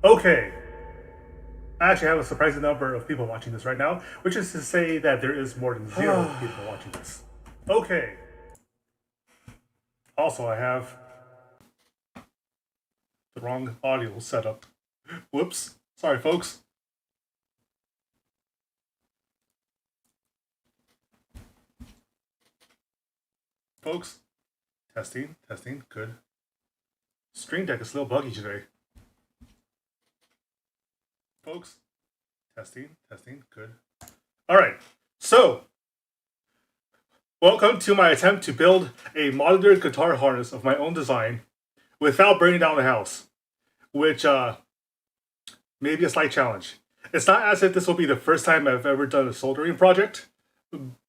Okay. I actually have a surprising number of people watching this right now, which is to say that there is more than 0 people watching this. Okay. Also, I have the wrong audio setup. Whoops. Sorry, folks. Folks. Testing, testing, good. Stream Deck is a little buggy today. Folks. Testing, testing, good. Alright, so welcome to my attempt to build a modular guitar harness of my own design without burning down the house, which may be a slight challenge. It's not as if this will be the first time I've ever done a soldering project,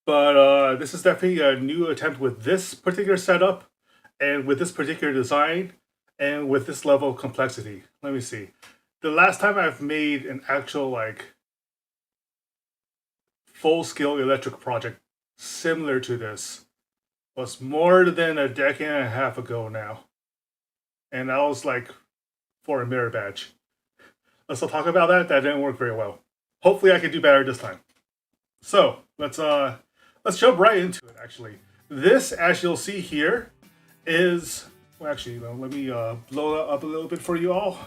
but this is definitely a new attempt with this particular setup and with this particular design and with this level of complexity. Let me see. The last time I've made an actual full-scale electric project similar to this was more than a decade and a half ago now. And that was for a mirror badge. Let's not talk about that. That didn't work very well. Hopefully I can do better this time. So let's jump right into it actually. This, as you'll see here, is let me blow it up a little bit for you all.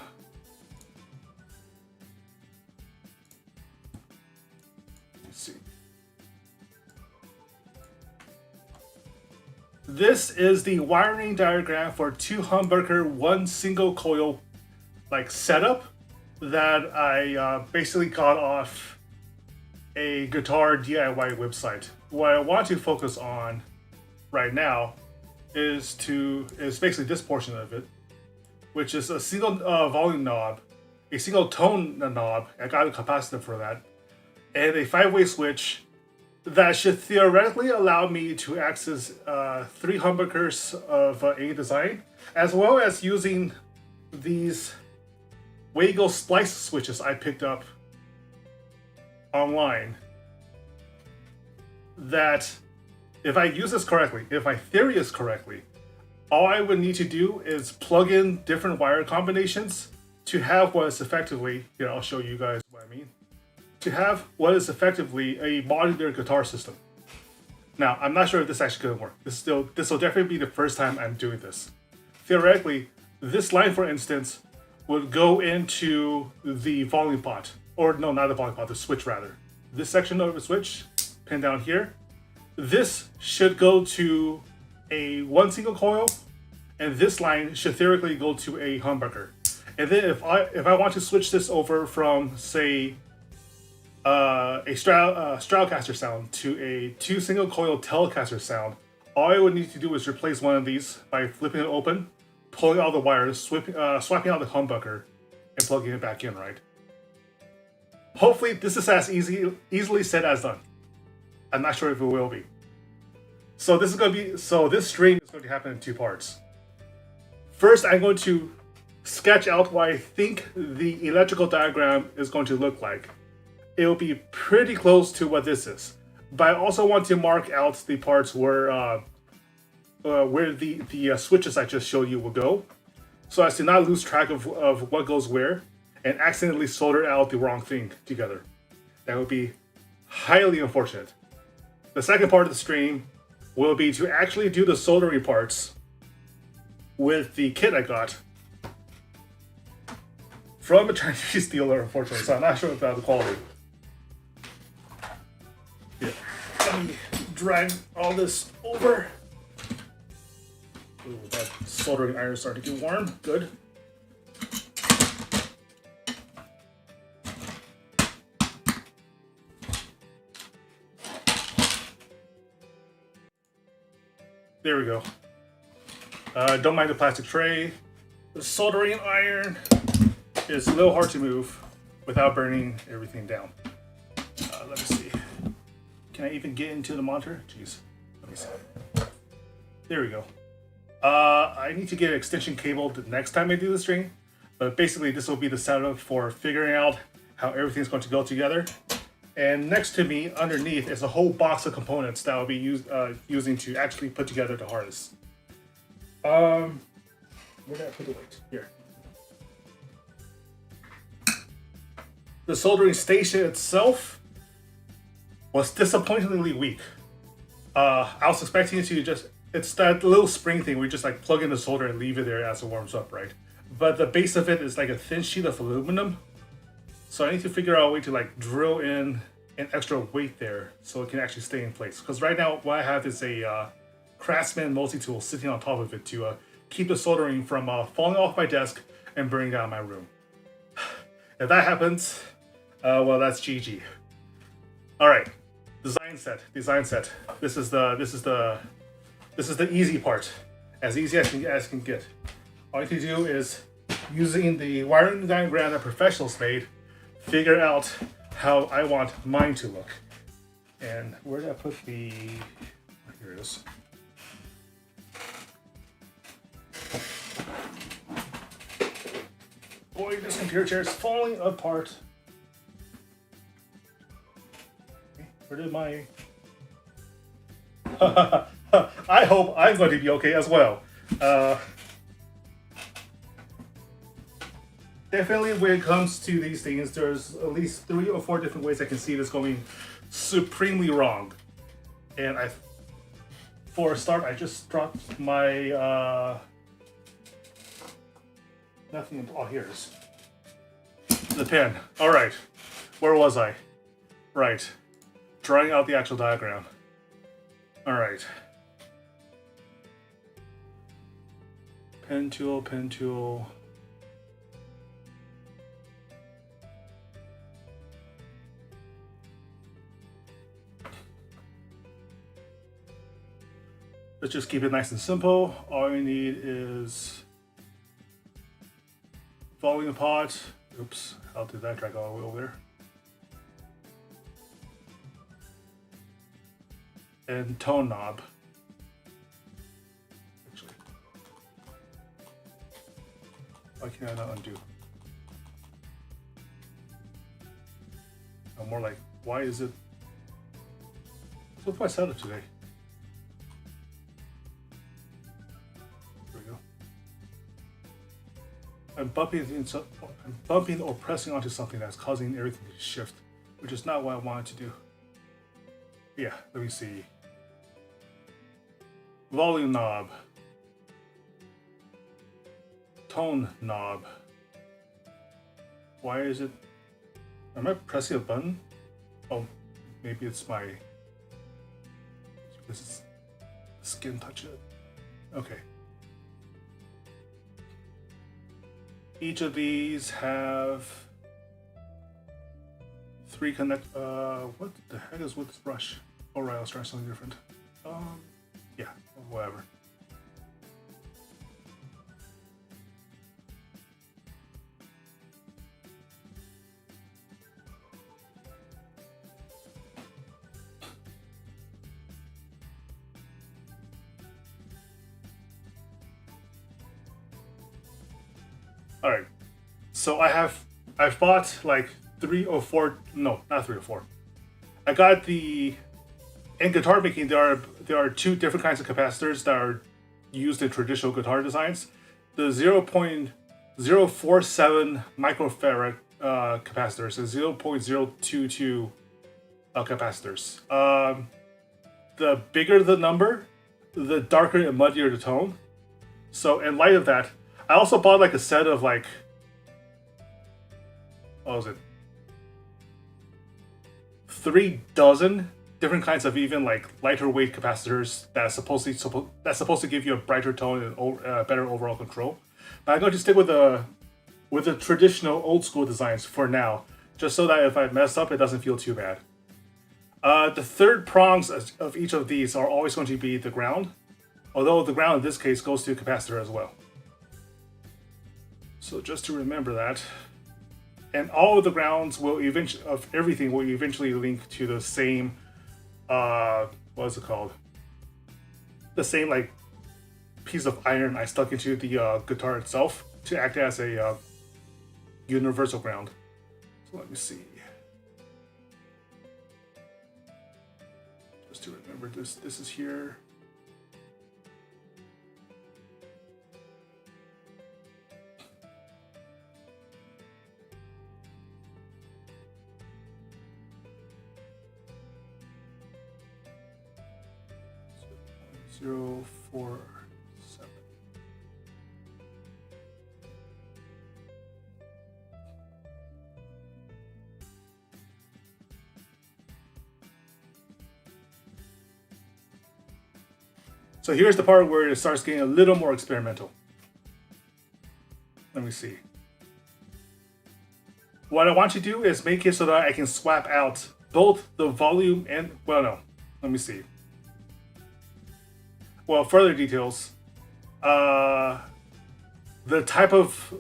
This is the wiring diagram for 2 humbucker, 1 single coil setup that I basically got off a guitar DIY website. What I want to focus on right now is basically this portion of it, which is a single volume knob, a single tone knob. I got a capacitor for that, and a 5-way switch that should theoretically allow me to access 3 humbuckers of any design, as well as using these Wago splice switches I picked up online. That, if I use this correctly, if my theory is correctly, all I would need to do is plug in different wire combinations to have what is effectively, here I'll show you guys what I mean, to have what is effectively a modular guitar system. Now, I'm not sure if this is actually going to work. This will definitely be the first time I'm doing this. Theoretically, this line, for instance, would go into the volume pot. Or no, not the volume pot, the switch rather. This section of the switch, pinned down here, this should go to a 1 single coil, and this line should theoretically go to a humbucker. And then if I want to switch this over from, say, a Stratocaster sound to a 2 single coil Telecaster sound, all I would need to do is replace one of these by flipping it open, pulling out the wires, swapping out the humbucker, and plugging it back in, right? Hopefully this is as easily said as done. I'm not sure if it will be. So this stream is going to happen in 2 parts. First, I'm going to sketch out what I think the electrical diagram is going to look like. It will be pretty close to what this is, but I also want to mark out the parts where the switches I just showed you will go, so as to not lose track of what goes where and accidentally solder out the wrong thing together. That would be highly unfortunate. The second part of the stream will be to actually do the soldering parts with the kit I got from a Chinese dealer, unfortunately, so I'm not sure about the quality. Yeah. Let me drag all this over. Ooh, that soldering iron is starting to get warm. Good. There we go. Don't mind the plastic tray. The soldering iron is a little hard to move without burning everything down. Let me see. Can I even get into the monitor? Jeez. Let me see. There we go. I need to get an extension cable the next time I do the stream. But basically, this will be the setup for figuring out how everything's going to go together. And next to me, underneath, is a whole box of components that I'll be using to actually put together the harness. Where did I put the weight? Here. the soldering station itself was disappointingly weak. I was expecting it to just, it's that little spring thing where you just like plug in the solder and leave it there as it warms up, right? But the base of it is like a thin sheet of aluminum. So I need to figure out a way to like drill in an extra weight there so it can actually stay in place. Because right now what I have is a Craftsman multi-tool sitting on top of it to keep the soldering from falling off my desk and burning down my room. If that happens, well, that's GG. All right, design set. This is the easy part, as easy as can get. All you need to do is, using the wiring diagram that professionals made, figure out how I want mine to look. And where did I put the? Here it is. Boy, this computer chair is falling apart. Where did my... I hope I'm going to be okay as well. Definitely when it comes to these things, there's at least 3 or 4 different ways I can see this going supremely wrong. And for a start, I just dropped my, nothing, oh, here it is. The pen. All right, where was I? Right, drawing out the actual diagram. All right. Pen tool, pen tool. Let's just keep it nice and simple. All you need is volume pot. Oops, how did that drag all the way over there? And tone knob. Actually, why can I not undo? I'm more like, why is it? What's my setup today? I'm bumping or pressing onto something that's causing everything to shift, which is not what I wanted to do. Yeah, let me see. Volume knob. Tone knob. Why is it... Am I pressing a button? Oh, maybe it's my... This is skin touch it. Okay. Each of these have 3 connect. What the heck is with this brush? All right, let's try something different. Yeah, whatever. All right, so I've bought like 3 or 4, no, not 3 or 4. I got the, in guitar making, there are 2 different kinds of capacitors that are used in traditional guitar designs. The 0.047 microfarad capacitors and 0.022 capacitors. The bigger the number, the darker and muddier the tone. So in light of that, I also bought like a set of like, what was it? 3 dozen different kinds of even like lighter weight capacitors that's supposed to give you a brighter tone and better overall control. But I'm going to stick with the traditional old school designs for now, just so that if I mess up, it doesn't feel too bad. The third prongs of each of these are always going to be the ground, although the ground in this case goes to a capacitor as well. So just to remember that. And all of the grounds will eventually link to the same, what is it called? The same like piece of iron I stuck into the guitar itself to act as a universal ground. So let me see. Just to remember this is here. 047. So here's the part where it starts getting a little more experimental. Let me see. What I want to do is make it so that I can swap out both the volume and, well, no, let me see. Well, further details. The type of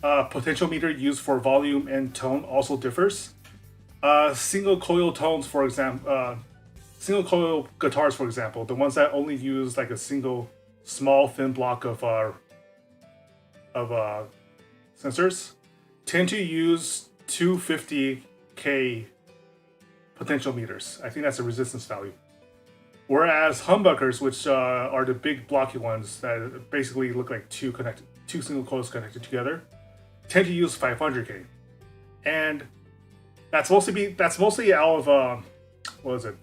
potentiometer used for volume and tone also differs. Single coil tones, for example, single coil guitars, for example, the ones that only use like a single small thin block of sensors, tend to use 250K potentiometers. I think that's a resistance value. Whereas humbuckers, which are the big blocky ones that basically look like two single coils connected together, tend to use 500K, and that's mostly out of what is it?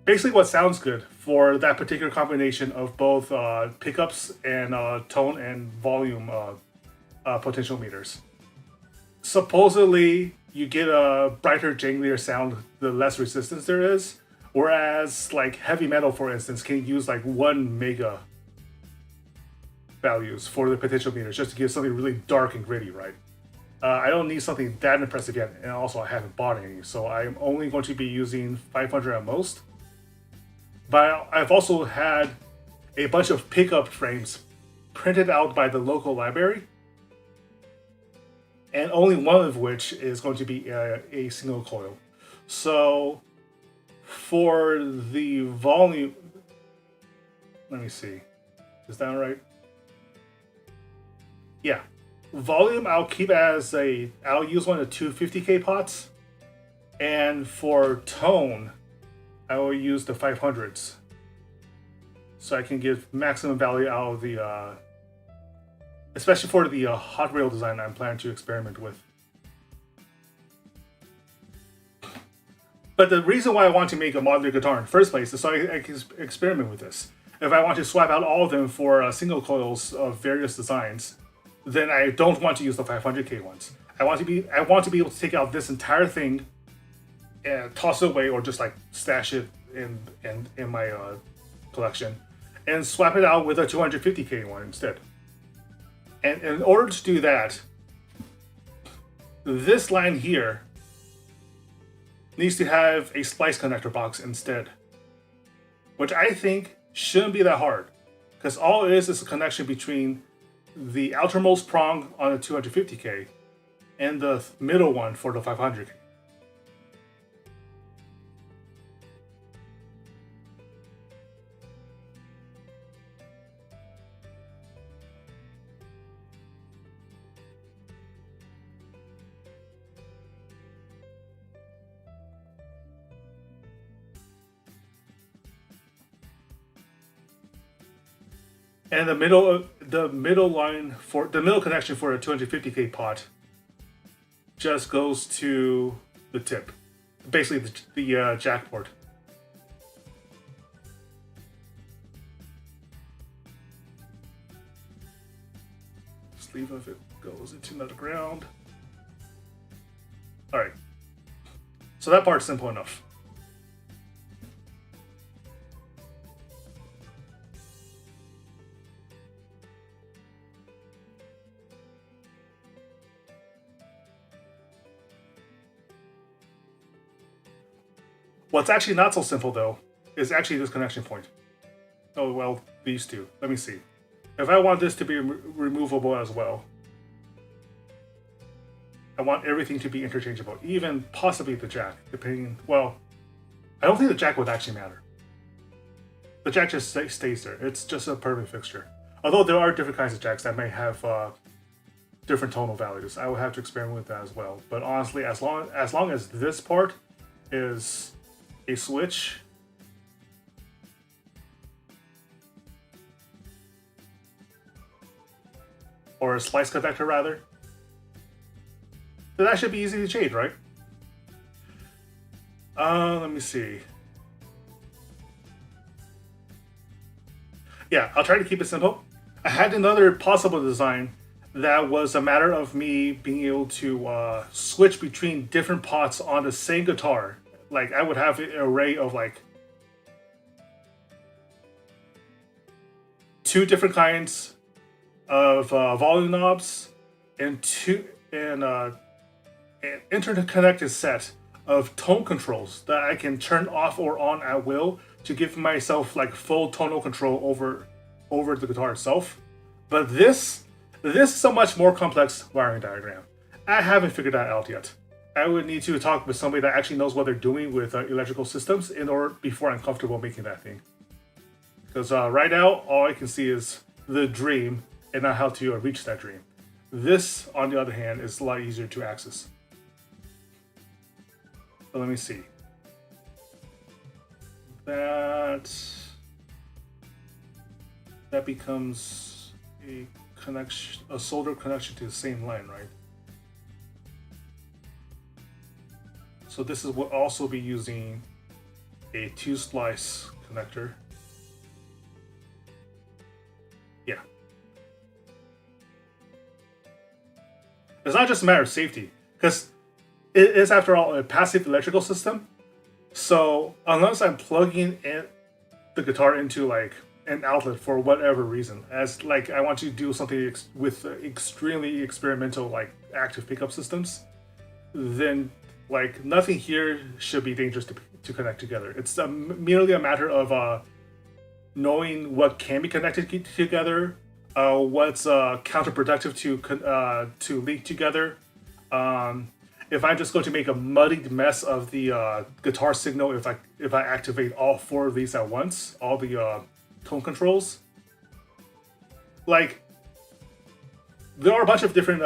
Basically, what sounds good for that particular combination of both pickups and tone and volume potentiometers. Supposedly, you get a brighter, janglier sound the less resistance there is, whereas like heavy metal, for instance, can use like 1 mega values for the potentiometers just to give something really dark and gritty, right? I don't need something that impressive yet, and also I haven't bought any, so I'm only going to be using 500 at most. But I've also had a bunch of pickup frames printed out by the local library, and only one of which is going to be a single coil. So for the volume, let me see, is that right? Yeah. Volume, I'll keep as I'll use one of the 250K pots. And for tone, I will use the 500s. So I can get maximum value out of the, especially for the hot rail design I'm planning to experiment with. But the reason why I want to make a modular guitar in the first place is so I can experiment with this. If I want to swap out all of them for single coils of various designs, then I don't want to use the 500K ones. I want to be able to take out this entire thing and toss it away, or just like stash it in my collection, and swap it out with a 250K one instead. And in order to do that, this line here needs to have a splice connector box instead, which I think shouldn't be that hard, because all it is a connection between the outermost prong on the 250K and the middle one for the 500K. And the middle connection for a 250K pot just goes to the tip, basically the jack port. Sleeve of it goes into the ground. All right, so that part's simple enough. What's actually not so simple, though, is actually this connection point. Oh, well, these two. Let me see. If I want this to be removable as well, I want everything to be interchangeable, even possibly the jack, depending... Well, I don't think the jack would actually matter. The jack just stays there. It's just a perfect fixture. Although there are different kinds of jacks that may have different tonal values. I will have to experiment with that as well. But honestly, as long as this part is a switch, or a splice connector rather, then that should be easy to change, right? Let me see. yeah, I'll try to keep it simple. I had another possible design that was a matter of me being able to switch between different pots on the same guitar. Like I would have an array of like 2 different kinds of volume knobs and an interconnected set of tone controls that I can turn off or on at will to give myself like full tonal control over the guitar itself. But this is a much more complex wiring diagram. I haven't figured that out yet. I would need to talk with somebody that actually knows what they're doing with electrical systems in order before I'm comfortable making that thing. Because right now, all I can see is the dream and not how to reach that dream. This, on the other hand, is a lot easier to access. So let me see. That becomes a connection, a solder connection to the same line, right? So this is will also be using a 2-splice connector. Yeah. It's not just a matter of safety, because it is, after all, a passive electrical system. So unless I'm plugging in the guitar into like an outlet for whatever reason, as like I want to do something with extremely experimental like active pickup systems, then like nothing here should be dangerous to connect together. It's merely a matter of knowing what can be connected together, what's counterproductive to link together. If I'm just going to make a muddied mess of the guitar signal, if I activate all 4 of these at once, all the tone controls, like there are a bunch of different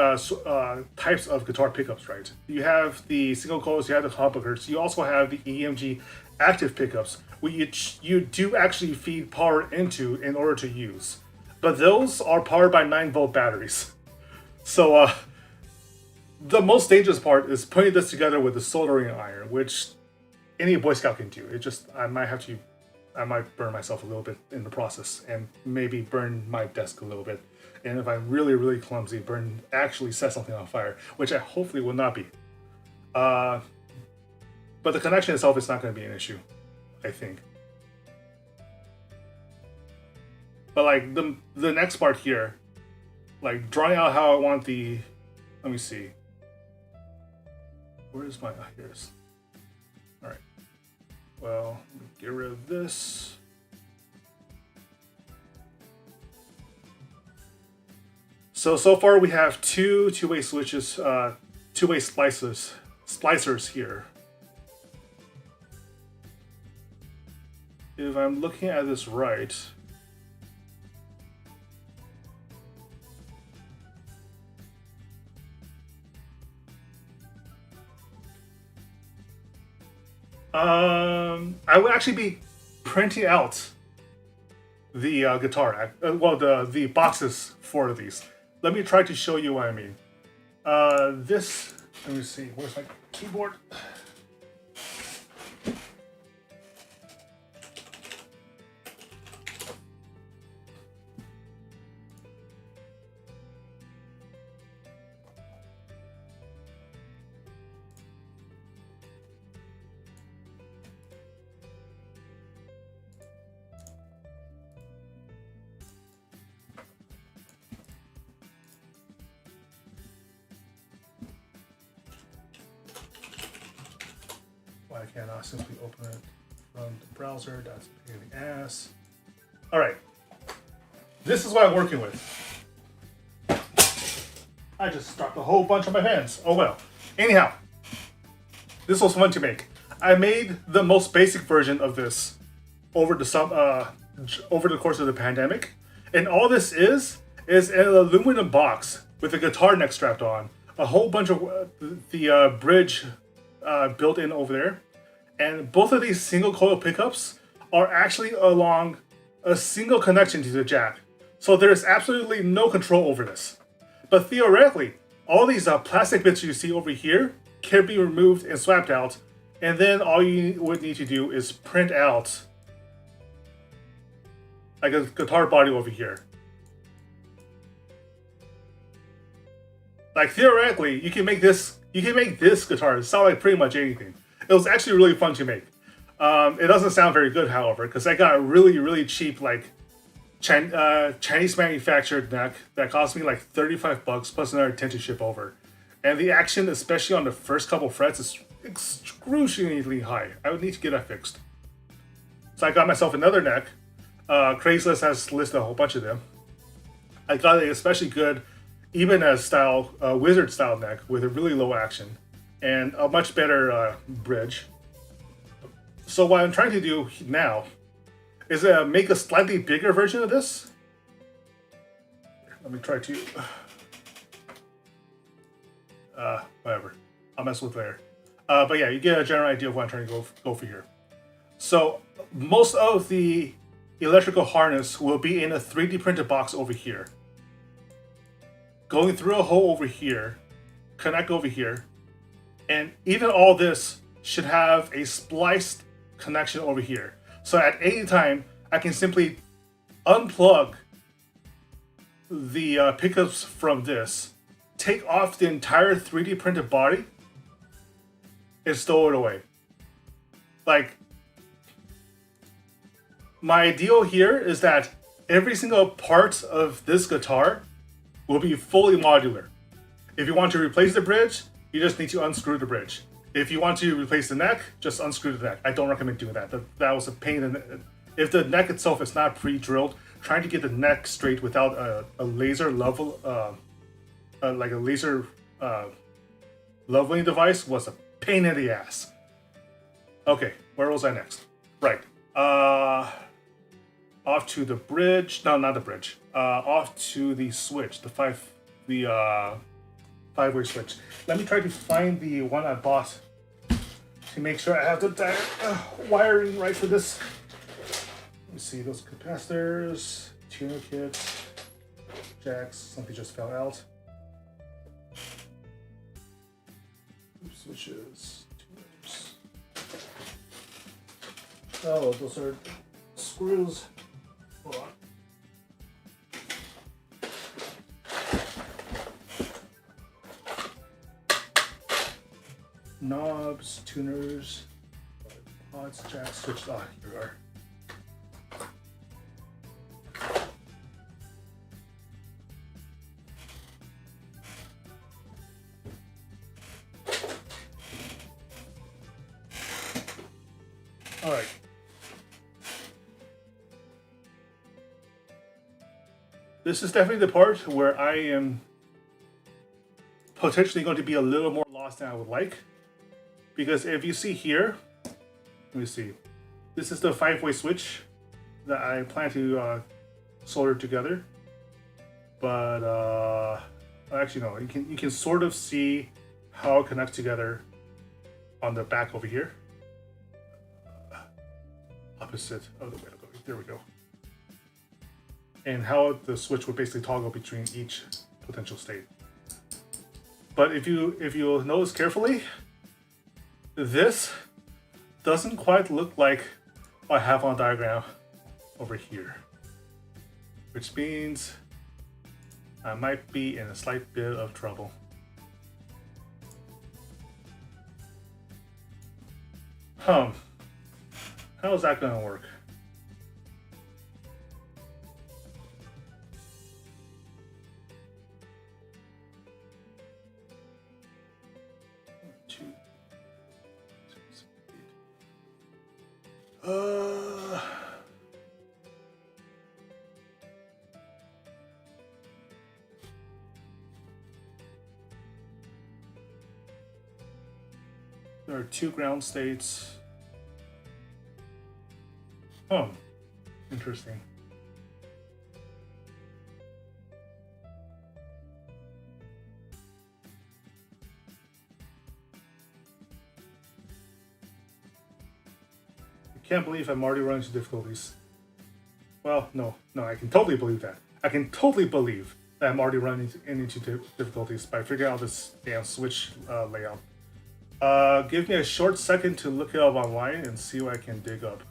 types of guitar pickups, right? You have the single coils, you have the humbuckers, you also have the EMG active pickups, which you do actually feed power into in order to use. But those are powered by 9-volt batteries. So the most dangerous part is putting this together with the soldering iron, which any Boy Scout can do. It just, I might burn myself a little bit in the process, and maybe burn my desk a little bit. And if I'm really, really clumsy, actually set something on fire, which I hopefully will not be. But the connection itself is not going to be an issue, I think. But like the next part here, like drawing out how I want the, let me see. Where is my, here it is. All right. Well, let me get rid of this. So far we have 2 two-way switches, 2-way splicers here. If I'm looking at this right, I would actually be printing out the guitar, well, the boxes for these. Let me try to show you what I mean. This, let me see, where's my keyboard? I cannot simply open it from the browser. That's a pain in the ass. All right, this is what I'm working with. I just dropped a whole bunch on my hands. Oh well. Anyhow, this was fun to make. I made the most basic version of this over the course of the pandemic, and all this is an aluminum box with a guitar neck strapped on, a whole bunch of the bridge built in over there. And both of these single coil pickups are actually along a single connection to the jack. So there's absolutely no control over this. But theoretically, all these plastic bits you see over here can be removed and swapped out. And then all you would need to do is print out like a guitar body over here. Like theoretically, you can make this guitar sound like pretty much anything. It was actually really fun to make. It doesn't sound very good, however, because I got a really cheap like Chinese manufactured neck that cost me like 35 bucks plus another 10 to ship over. And the action, especially on the first couple frets, is excruciatingly high. I would need to get that fixed. So I got myself another neck. Craigslist has listed a whole bunch of them. I got a especially good Ibanez style, wizard style neck with a really low action and a much better bridge. So what I'm trying to do now is make a slightly bigger version of this. Let me try to, whatever, I'll mess with later. But yeah, you get a general idea of what I'm trying to go for here. So most of the electrical harness will be in a 3D printed box over here. Going through a hole over here, connect over here, and even all this should have a spliced connection over here. So at any time, I can simply unplug the pickups from this, take off the entire 3D printed body, and stow it away. Like, my ideal here is that every single part of this guitar will be fully modular. If you want to replace the bridge, you just need to unscrew the bridge. If you want to replace the neck, just unscrew the neck. I don't recommend doing that. That was a pain. If the neck itself is not pre-drilled, trying to get the neck straight without a laser level, like a laser leveling device, was a pain in the ass. Okay, where was I next? Right. Off to the bridge. No, not the bridge. Off to the switch. The five-way switch. Let me try to find the one I bought to make sure I have the wiring right for this. Let me see those capacitors, tuner kit, jacks. Something just fell out. Switches, tuners. Oh, those are screws. Hold on. Knobs, tuners, pods, jacks, switches. Ah, here we are. All right. This is definitely the part where I am potentially going to be a little more lost than I would like. Because if you see here, let me see. This is the 5-way switch that I plan to solder together. But actually no, you can sort of see how it connects together on the back over here. Opposite of the way to go. There we go. And how the switch would basically toggle between each potential state. But if you notice carefully, this doesn't quite look like what I have on the diagram over here. Which means I might be in a slight bit of trouble. How is that gonna work? There are 2 ground states. Oh, interesting. I can't believe I'm already running into difficulties. Well, no, I can totally believe that. I can totally believe that I'm already running into difficulties by figuring out this damn switch layout. Give me a short second to look it up online and see what I can dig up.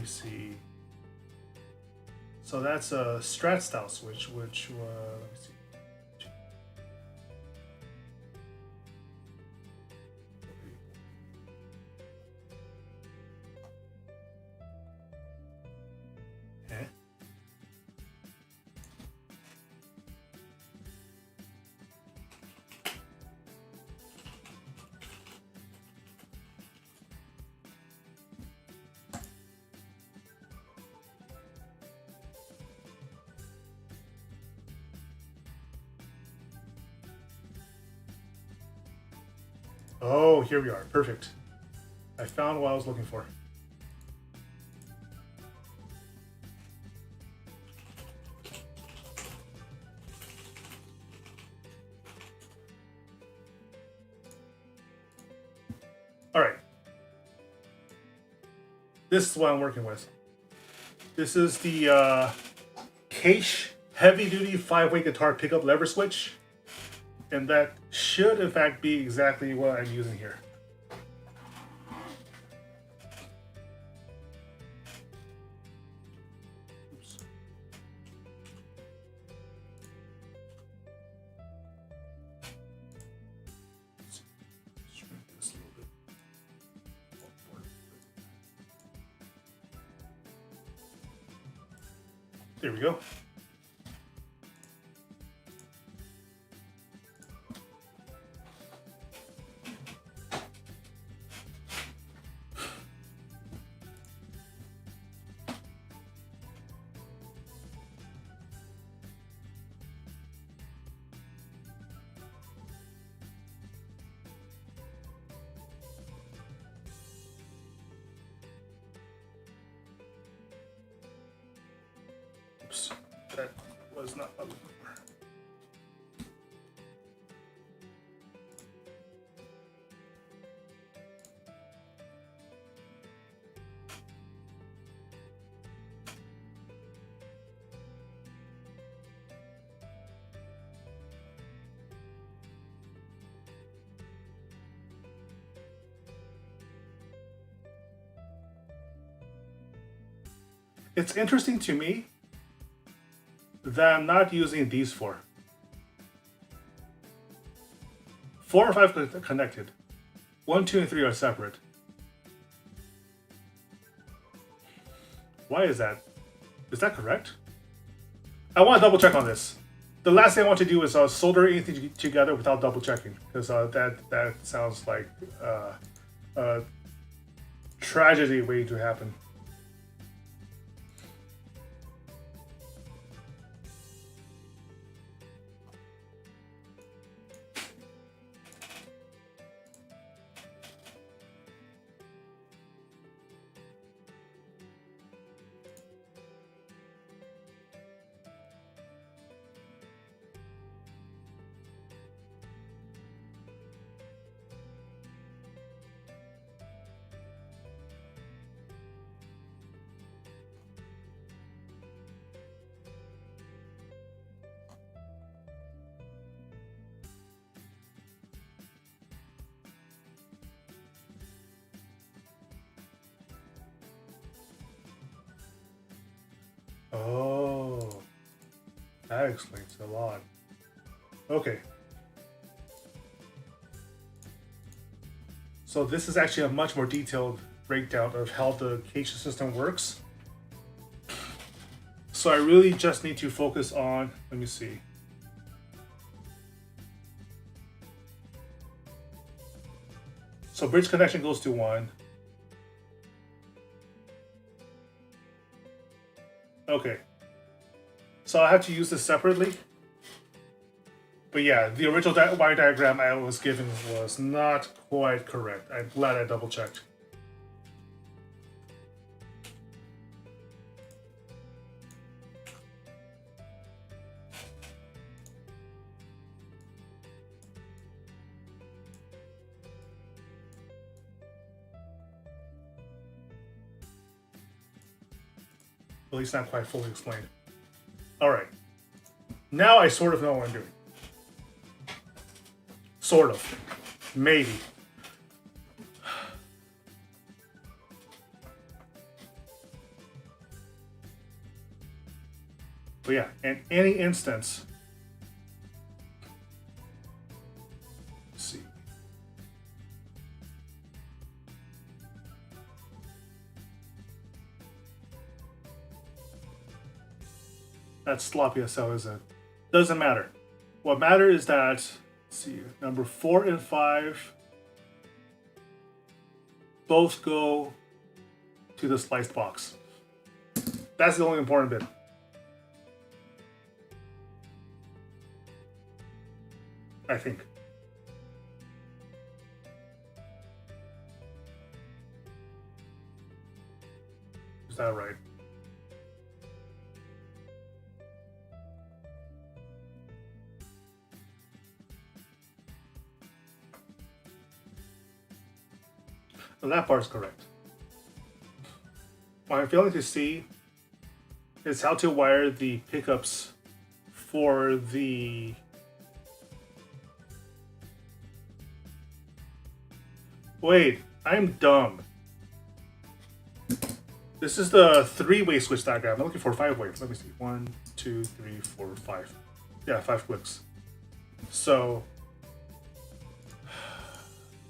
me see. So that's a strat style switch, which let me see. Oh, here we are. Perfect. I found what I was looking for. All right. This is what I'm working with. This is the Cache heavy-duty 5-way guitar pickup lever switch. And that should, in fact, be exactly what I'm using here. Oops. Let's shrink this a little bit. There we go. Oops, that was not what I was looking for. It's interesting to me that I'm not using these four. 4 and 5 are connected. 1, 2, and 3 are separate. Why is that? Is that correct? I want to double check on this. The last thing I want to do is solder anything together without double checking, because that sounds like a tragedy waiting to happen. Oh, that explains a lot. Okay. So this is actually a much more detailed breakdown of how the cache system works. So I really just need to focus on, let me see. So bridge connection goes to 1. Okay. So I have to use this separately. But yeah, the original wire diagram I was given was not quite correct. I'm glad I double checked. At least not quite fully explained. All right. Now I sort of know what I'm doing. Sort of. Maybe. But yeah, in any instance, let's see. That's sloppy as hell, isn't it? Doesn't matter. What matters is that, let's see, number 4 and 5 both go to the sliced box. That's the only important bit. I think. Is that right? And that part's correct. What I'm failing to see is how to wire the pickups for the wait, I'm dumb. This is the 3-way switch diagram. I'm looking for 5 ways. Let me see. 1, 2, 3, 4, 5. Yeah, 5 clicks. So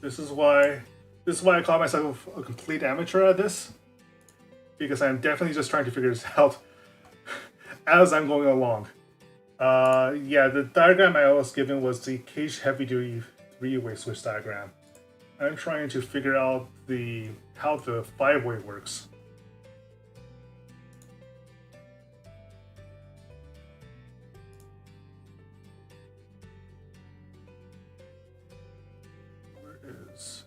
this is why I call myself a complete amateur at this. Because I'm definitely just trying to figure this out as I'm going along. Yeah, the diagram I was given was the cage heavy duty 3-way switch diagram. I'm trying to figure out how the 5-way works. Where is...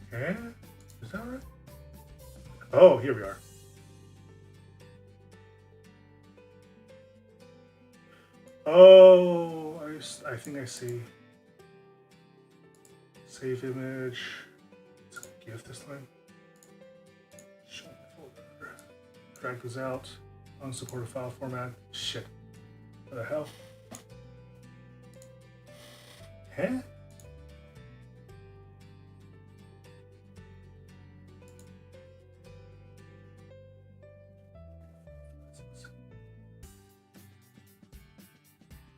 Yeah? Is that right? Oh, here we are. Oh, I think I see. Save image. It's a GIF this time. Show my folder. Drag this out. Unsupported file format. Shit. What the hell? Huh?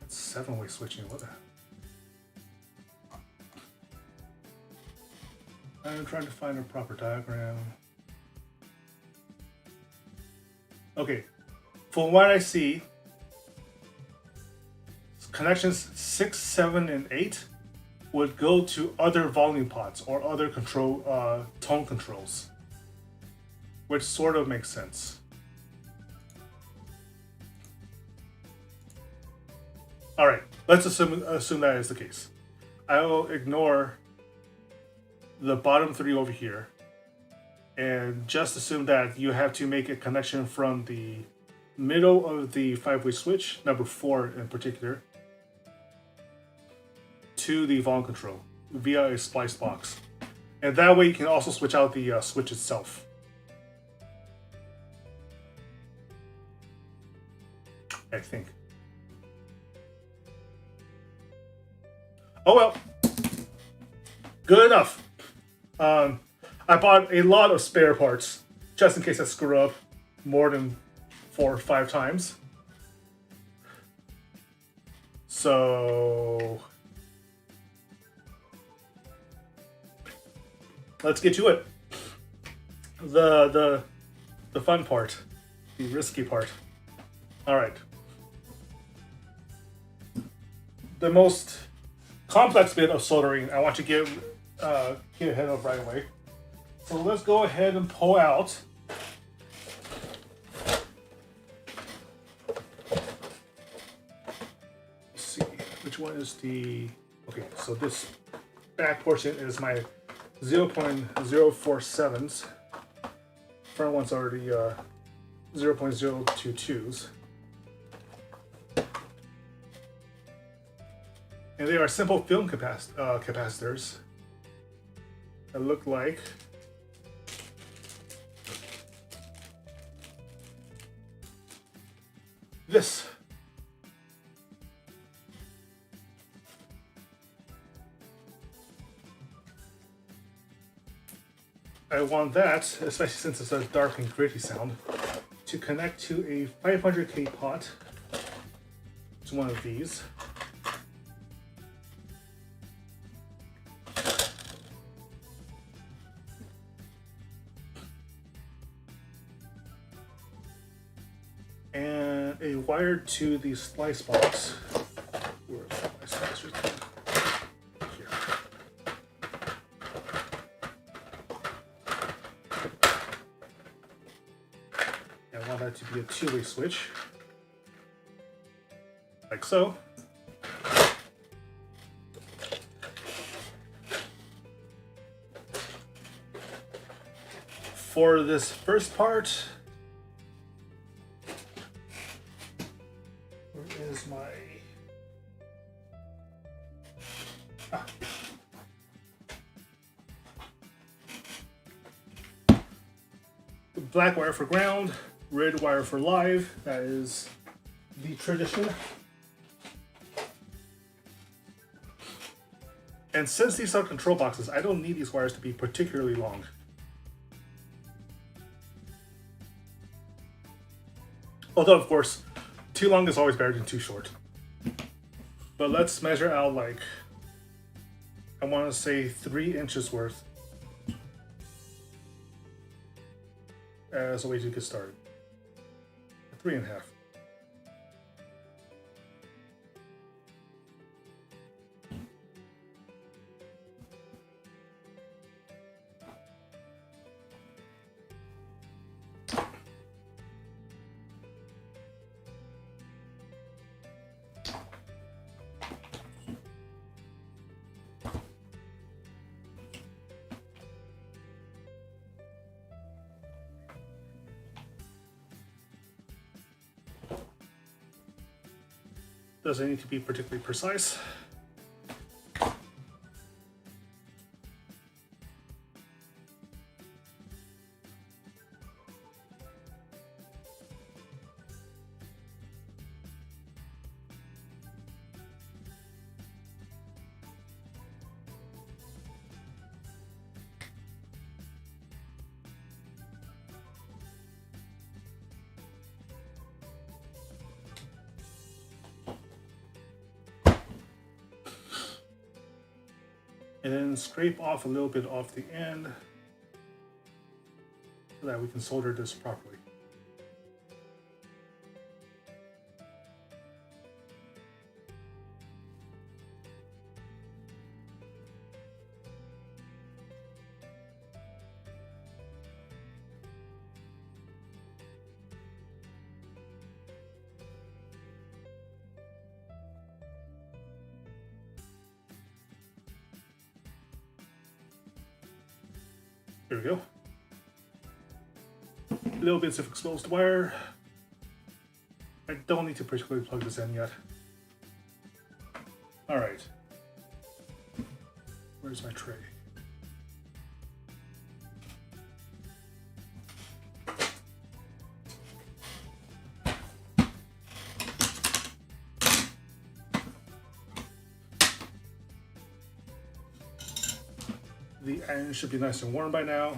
That's 7-way switching. What the hell? I'm trying to find a proper diagram. Okay, from what I see, connections 6, 7, and 8 would go to other volume pots or other control tone controls, which sort of makes sense. All right, let's assume that is the case. I will ignore the bottom 3 over here and just assume that you have to make a connection from the middle of the 5-way switch, number 4 in particular, to the volume control via a splice box. And that way you can also switch out the switch itself. I think. Oh well. Good enough. I bought a lot of spare parts just in case I screw up more than 4 or 5 times. So let's get to it. The fun part, the risky part. All right. The most complex bit of soldering I want to get ahead of right away. So let's go ahead and pull out let's see which one is the okay, so this back portion is my 0.047s. Front one's already 0.022s. And they are simple film capacitors that look like this. I want that, especially since it's a dark and gritty sound, to connect to a 500K pot. It's one of these. And a wire to the splice box. Where is my splicer thing? Here. And I want that to be a two-way switch. Like so. For this first part, where is my... Black wire for ground, red wire for live. That is the tradition. And since these are control boxes, I don't need these wires to be particularly long. Although, of course, too long is always better than too short. But let's measure out, like, I want to say 3 inches worth as a way to get started. 3.5. Doesn't need to be particularly precise. And then scrape off a little bit off the end so that we can solder this properly. There we go. Little bits of exposed wire. I don't need to particularly plug this in yet. All right. Where's my tray? The iron should be nice and warm by now.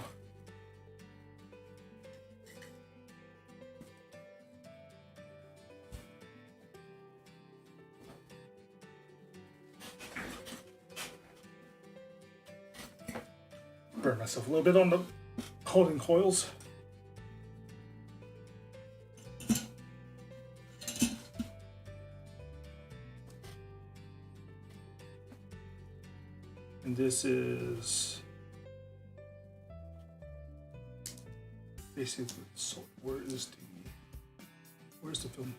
Burn myself a little bit on the holding coils. And this is basically, so where's the film?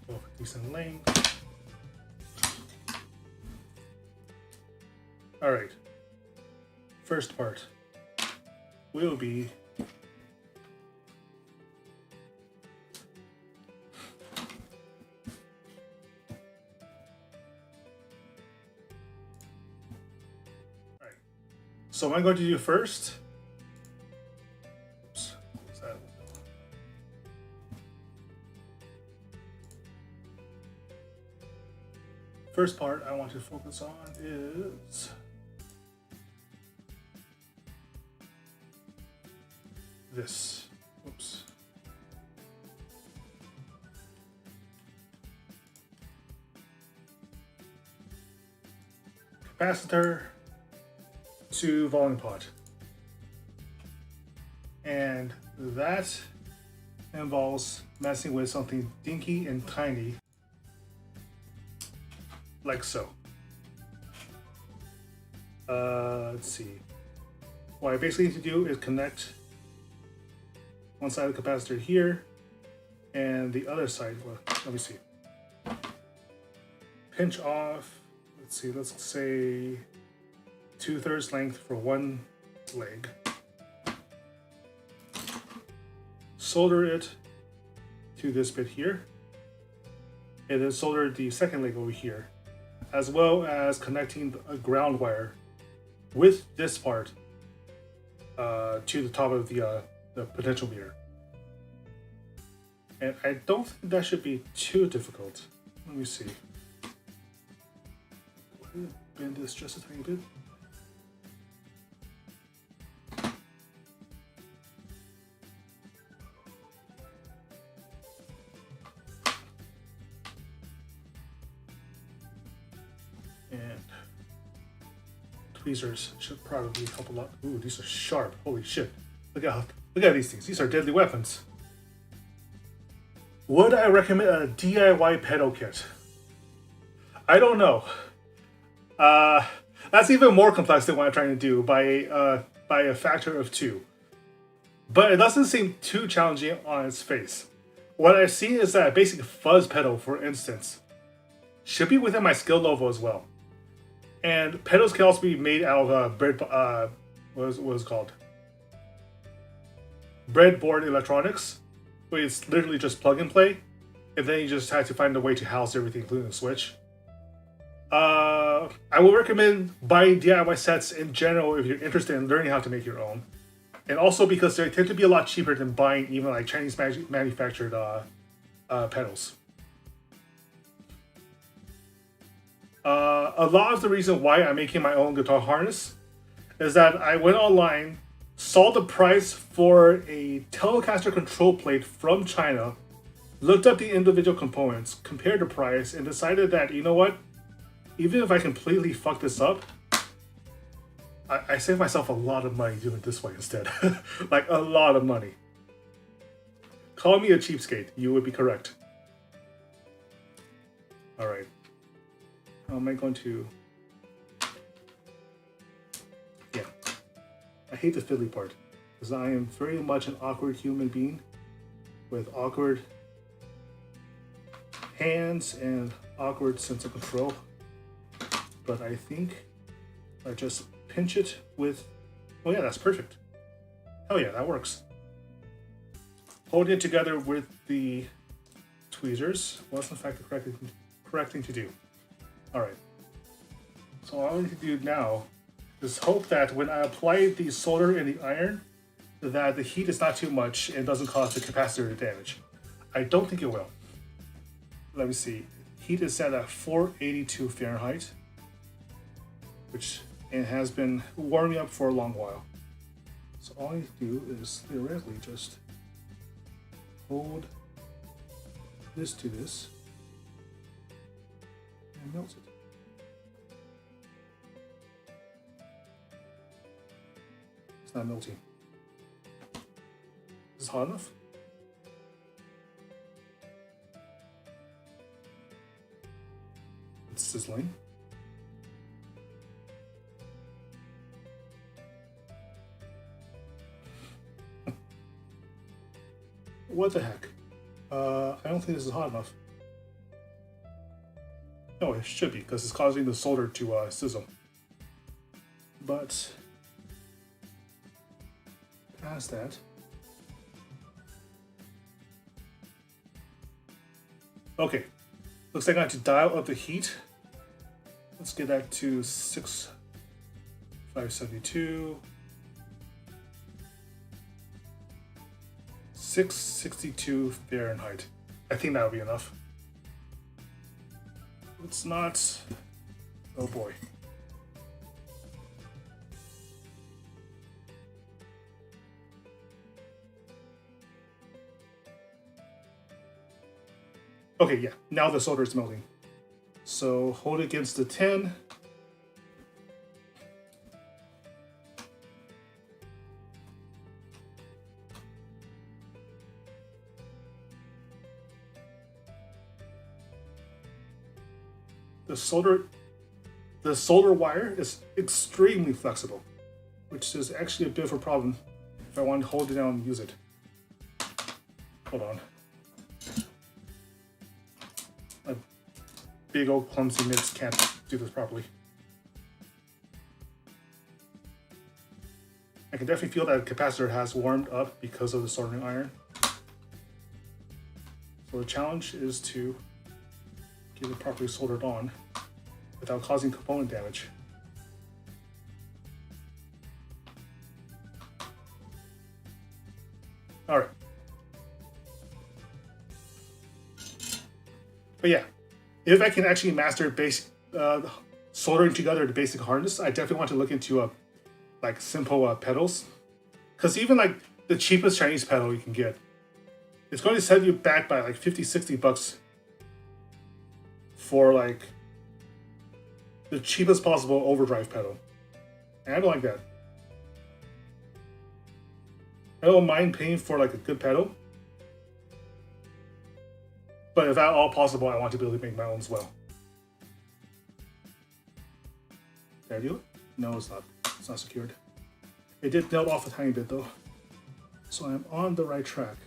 of decent length. All right. First part will be so what I'm going to do first, oops, what's that? First part I want to focus on is this. Oops. Capacitor to volume pot, and that involves messing with something dinky and tiny like so. Let's see, what I basically need to do is connect one side of the capacitor here and the other side, well, let me see, pinch off, let's see, let's say 2/3 length for one leg. Solder it to this bit here, and then solder the second leg over here, as well as connecting a ground wire with this part to the top of the potential meter. And I don't think that should be too difficult. Let me see. Bend this just a tiny bit. And tweezers should probably help a lot. Ooh, these are sharp. Holy shit. Look at these things. These are deadly weapons. Would I recommend a DIY pedal kit? I don't know. That's even more complex than what I'm trying to do by a factor of 2. But it doesn't seem too challenging on its face. What I see is that a basic fuzz pedal, for instance, should be within my skill level as well. And pedals can also be made out of what is it called? Breadboard electronics, where it's literally just plug and play, and then you just have to find a way to house everything, including the switch. I will recommend buying DIY sets in general if you're interested in learning how to make your own, and also because they tend to be a lot cheaper than buying even like Chinese manufactured pedals. A lot of the reason why I'm making my own guitar harness is that I went online, saw the price for a Telecaster control plate from China, looked up the individual components, compared the price, and decided that, you know what? Even if I completely fuck this up, I save myself a lot of money doing it this way instead. Like, a lot of money. Call me a cheapskate, you would be correct. Alright. How am I going to... Yeah. I hate the fiddly part, because I am very much an awkward human being with awkward hands and awkward sense of control. But I think I just pinch it with... Oh yeah, that's perfect. Hell yeah, that works. Holding it together with the tweezers was in fact the correct thing to do. Alright. So all I need to do now is hope that when I apply the solder and the iron, that the heat is not too much and doesn't cause the capacitor to damage. I don't think it will. Let me see. Heat is set at 482 Fahrenheit, which it has been warming up for a long while. So all I need to do is theoretically just hold this to this and melt it. It's not melting. Is this hot enough? It's sizzling. What the heck? I don't think this is hot enough. No, it should be, because it's causing the solder to sizzle. But past that. Okay, looks like I have to dial up the heat. Let's get that to 572. 662 Fahrenheit. I think that'll be enough. It's not. Oh boy. Okay, yeah, now the solder is melting. So hold it against the 10. The solder wire is extremely flexible, which is actually a bit of a problem if I want to hold it down and use it. Hold on. My big old clumsy mitts can't do this properly. I can definitely feel that the capacitor has warmed up because of the soldering iron. So the challenge is to get it properly soldered on without causing component damage. All right. But yeah, if I can actually master soldering together the basic harness, I definitely want to look into like simple pedals, because even like the cheapest Chinese pedal you can get, it's going to set you back by like 50-60 bucks for like the cheapest possible overdrive pedal. And I don't like that. I don't mind paying for like a good pedal, but if at all possible, I want to be able to make my own as well. Did I do it? No, it's not. It's not secured. It did melt off a tiny bit though, so I'm on the right track.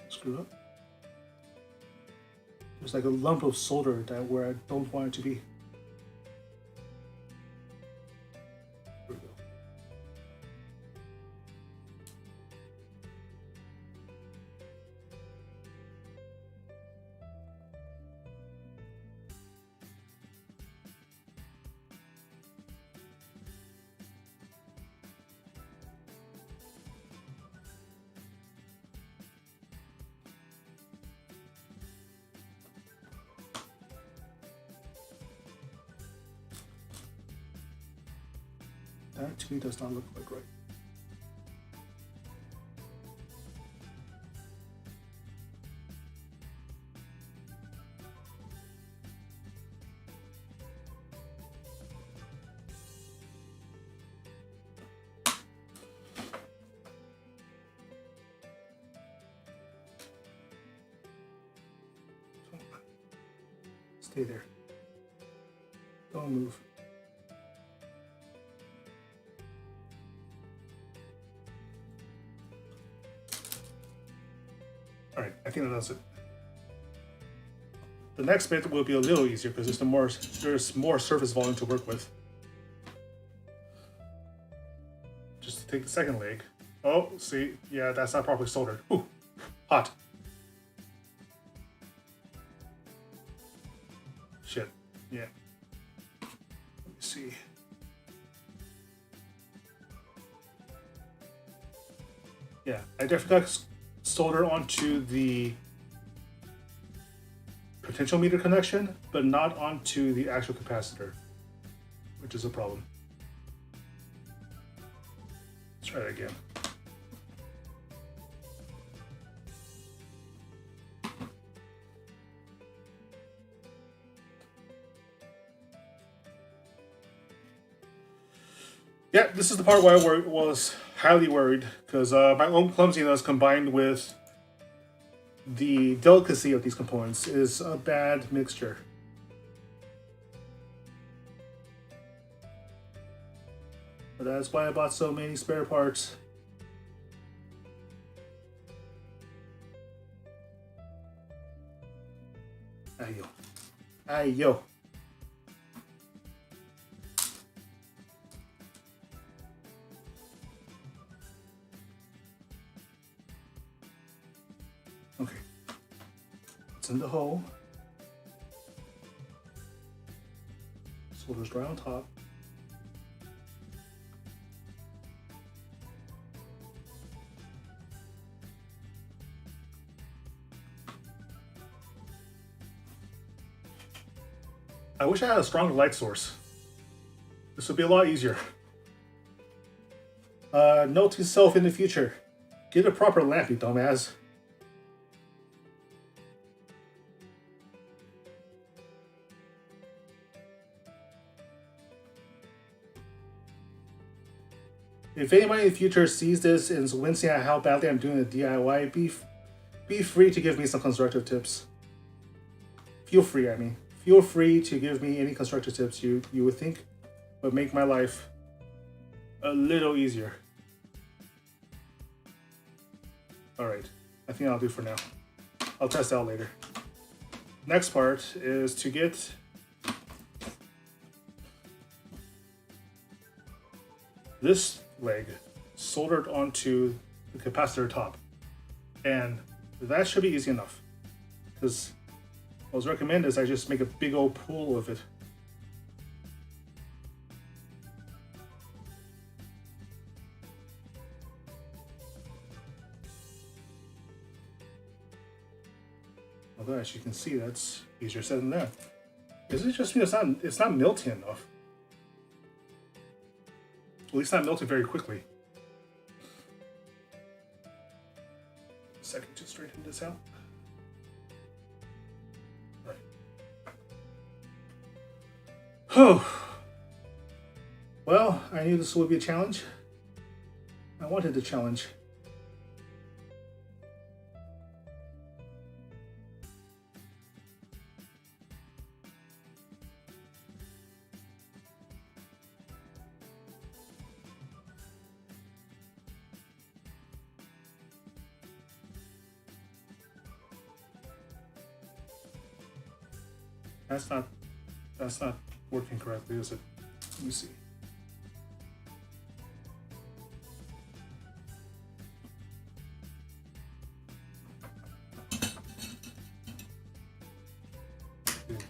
Screw up. There's like a lump of solder where I don't want it to be. There we go. That to me does not look quite right. Stay there. Don't move. All right, I think that does it. The next bit will be a little easier because there's more surface volume to work with. Just to take the second leg. Oh, see, yeah, that's not properly soldered. Ooh, hot. Shit, yeah. Let me see. Yeah, I definitely got solder onto the potential meter connection, but not onto the actual capacitor, which is a problem. Let's try it again. Yeah, this is the part where I was highly worried because my own clumsiness combined with the delicacy of these components is a bad mixture. But that's why I bought so many spare parts. Ayo. Ayo. Okay. It's in the hole. Solder's dry on top. I wish I had a strong light source. This would be a lot easier. Note to self in the future. Get a proper lamp, you dumbass. If anybody in the future sees this and is wincing at how badly I'm doing the DIY, be free to give me some constructive tips. Feel free, I mean. Feel free to give me any constructive tips you would think would make my life a little easier. Alright, I think I'll do for now. I'll test out later. Next part is to get this leg soldered onto the capacitor top. And that should be easy enough. Because what was recommended is I just make a big old pool of it. Although as you can see, that's easier said than done. Is it just because it's not melting enough? At least not melting very quickly. A second to straighten this out. Right. Oh. Well, I knew this would be a challenge. I wanted the challenge. That's not working correctly, is it? Let me see.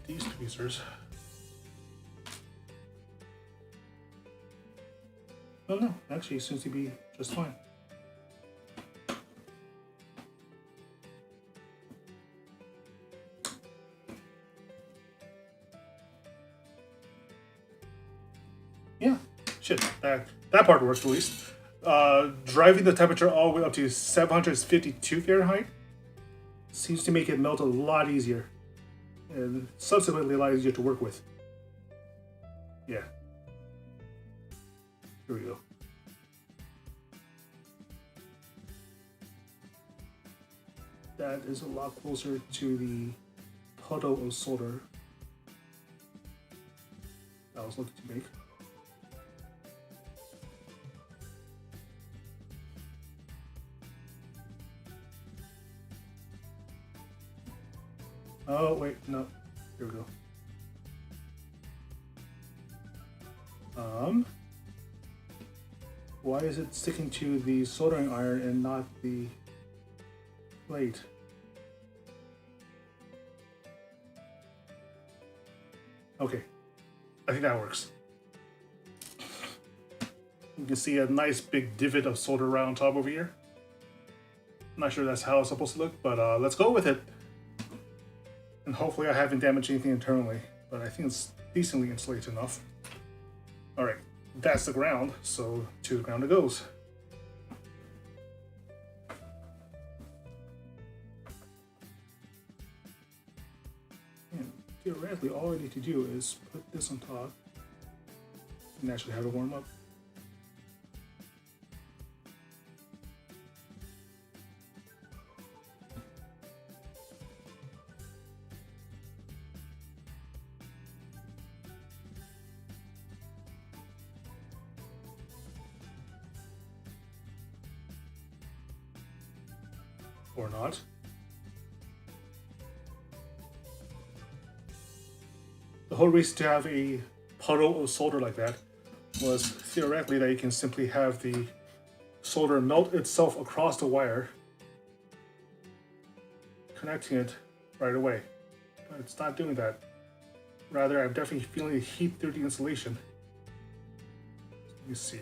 These tweezers. Oh no, actually it seems to be just fine. Yeah, shit, that part works at least. Driving the temperature all the way up to 752 Fahrenheit seems to make it melt a lot easier. And subsequently a lot easier to work with. Yeah. Here we go. That is a lot closer to the puddle of solder I was looking to make. Oh, wait, no. Here we go. Why is it sticking to the soldering iron and not the plate? Okay, I think that works. You can see a nice big divot of solder around top over here. I'm not sure that's how it's supposed to look, but let's go with it. And hopefully I haven't damaged anything internally, but I think it's decently insulated enough. Alright, that's the ground, so to the ground it goes. And theoretically, all I need to do is put this on top and actually have it warm up. or not. The whole reason to have a puddle of solder like that was theoretically that you can simply have the solder melt itself across the wire, connecting it right away. But it's not doing that. Rather, I'm definitely feeling the heat through the insulation. Let me see.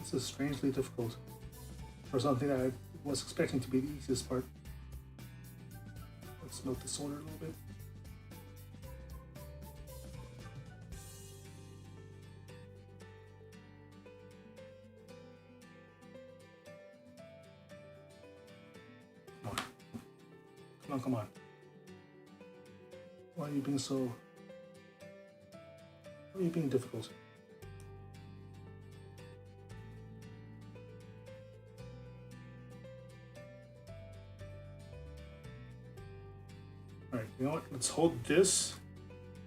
This is strangely difficult for something that I was expecting to be the easiest part. Let's melt the solder a little bit. Come on. Come on, come on. Why are you being so... Why are you being difficult? Alright, you know what? Let's hold this.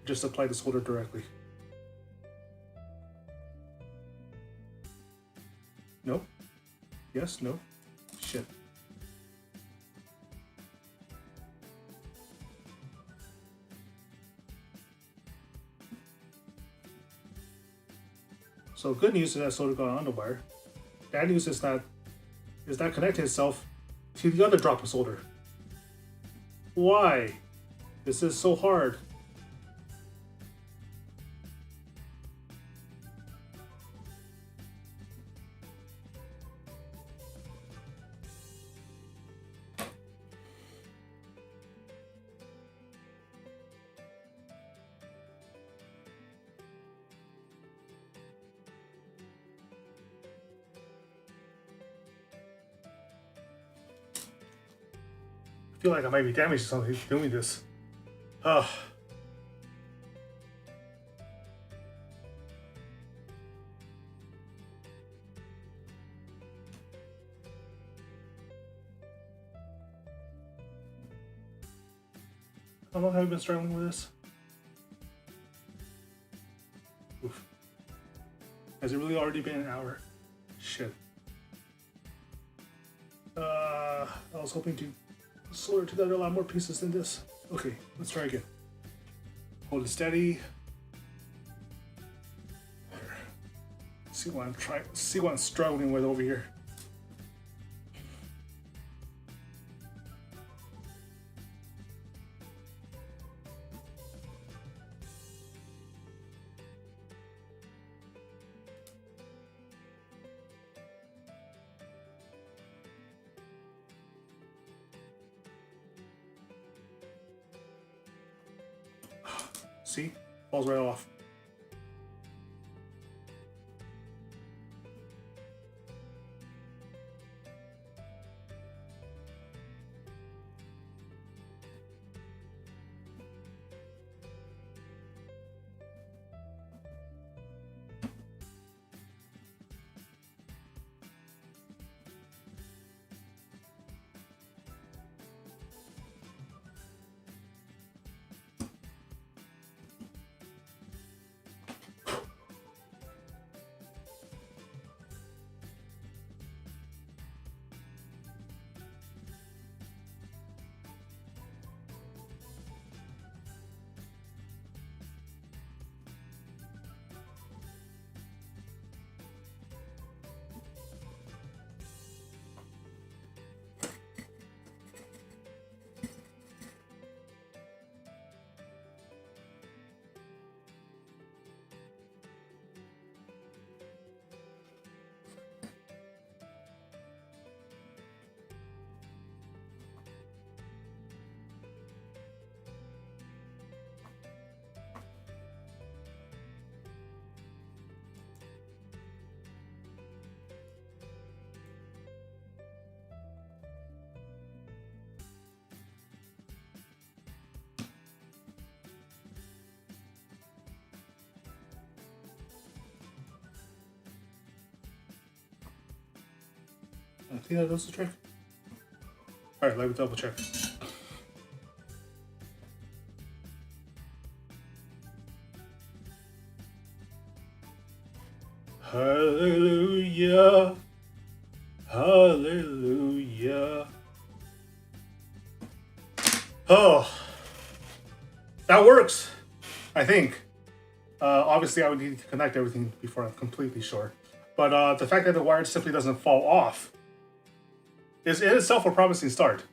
Just apply the solder directly. No? Yes? No? Shit. So good news is that solder got on the wire. Bad news is that connecting itself to the other drop of solder. Why? This is so hard. I feel like I might be damaging something doing this. Ugh. How long have I been struggling with this? Oof. Has it really already been an hour? Shit. I was hoping to solder together a lot more pieces than this. Okay, let's try again. Hold it steady. There. See what I'm struggling with over here. See? Falls right off. I think that does the trick. Alright, let me double check. Hallelujah. Hallelujah. Oh, that works, I think. Obviously, I would need to connect everything before I'm completely sure. But the fact that the wire simply doesn't fall off is in itself a promising start.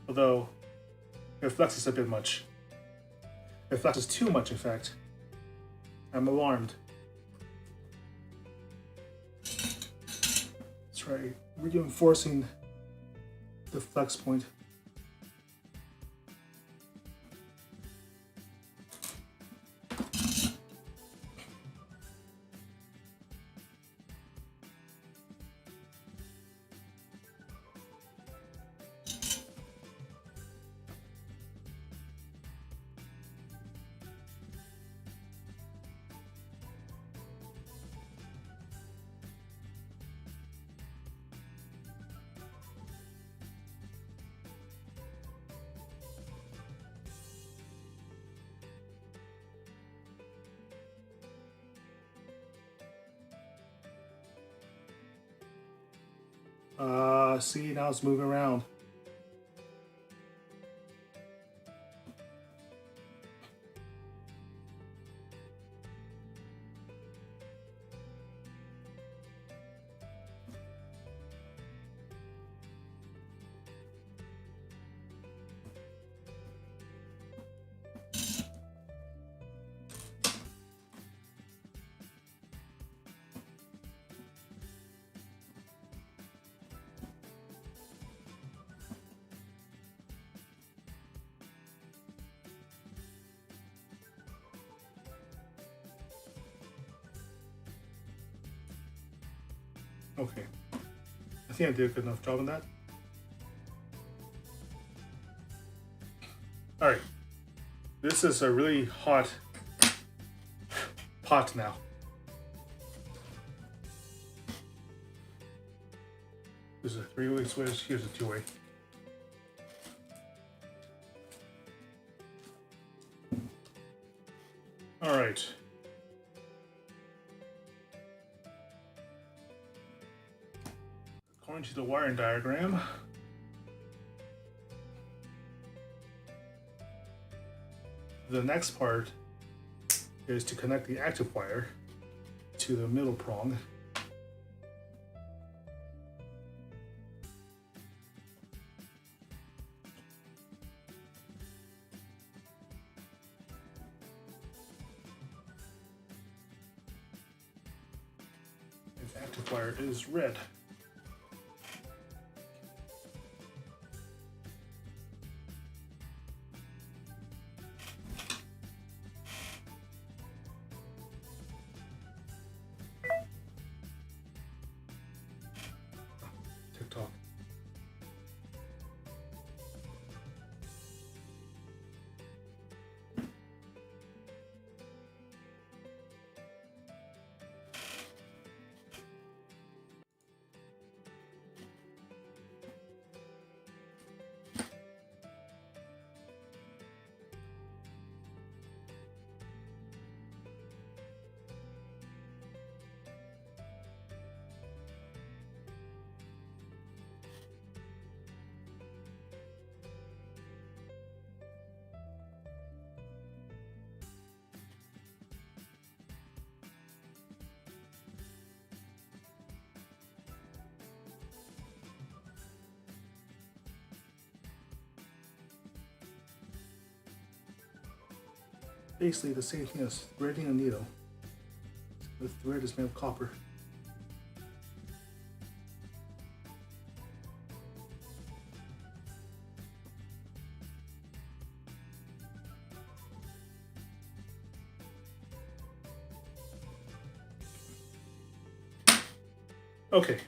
Although, it flexes a bit much. It flexes too much, in fact. I'm alarmed. That's right, reinforcing the flex point. See, now it's moving around. Okay, I think I did a good enough job on that. All right, this is a really hot pot now. This is a 3-way switch, here's a 2-way. All right. According to the wiring diagram, the next part is to connect the active wire to the middle prong. And the active wire is red. TikTok. Basically the same thing as threading a needle. The thread is made of copper. Okay.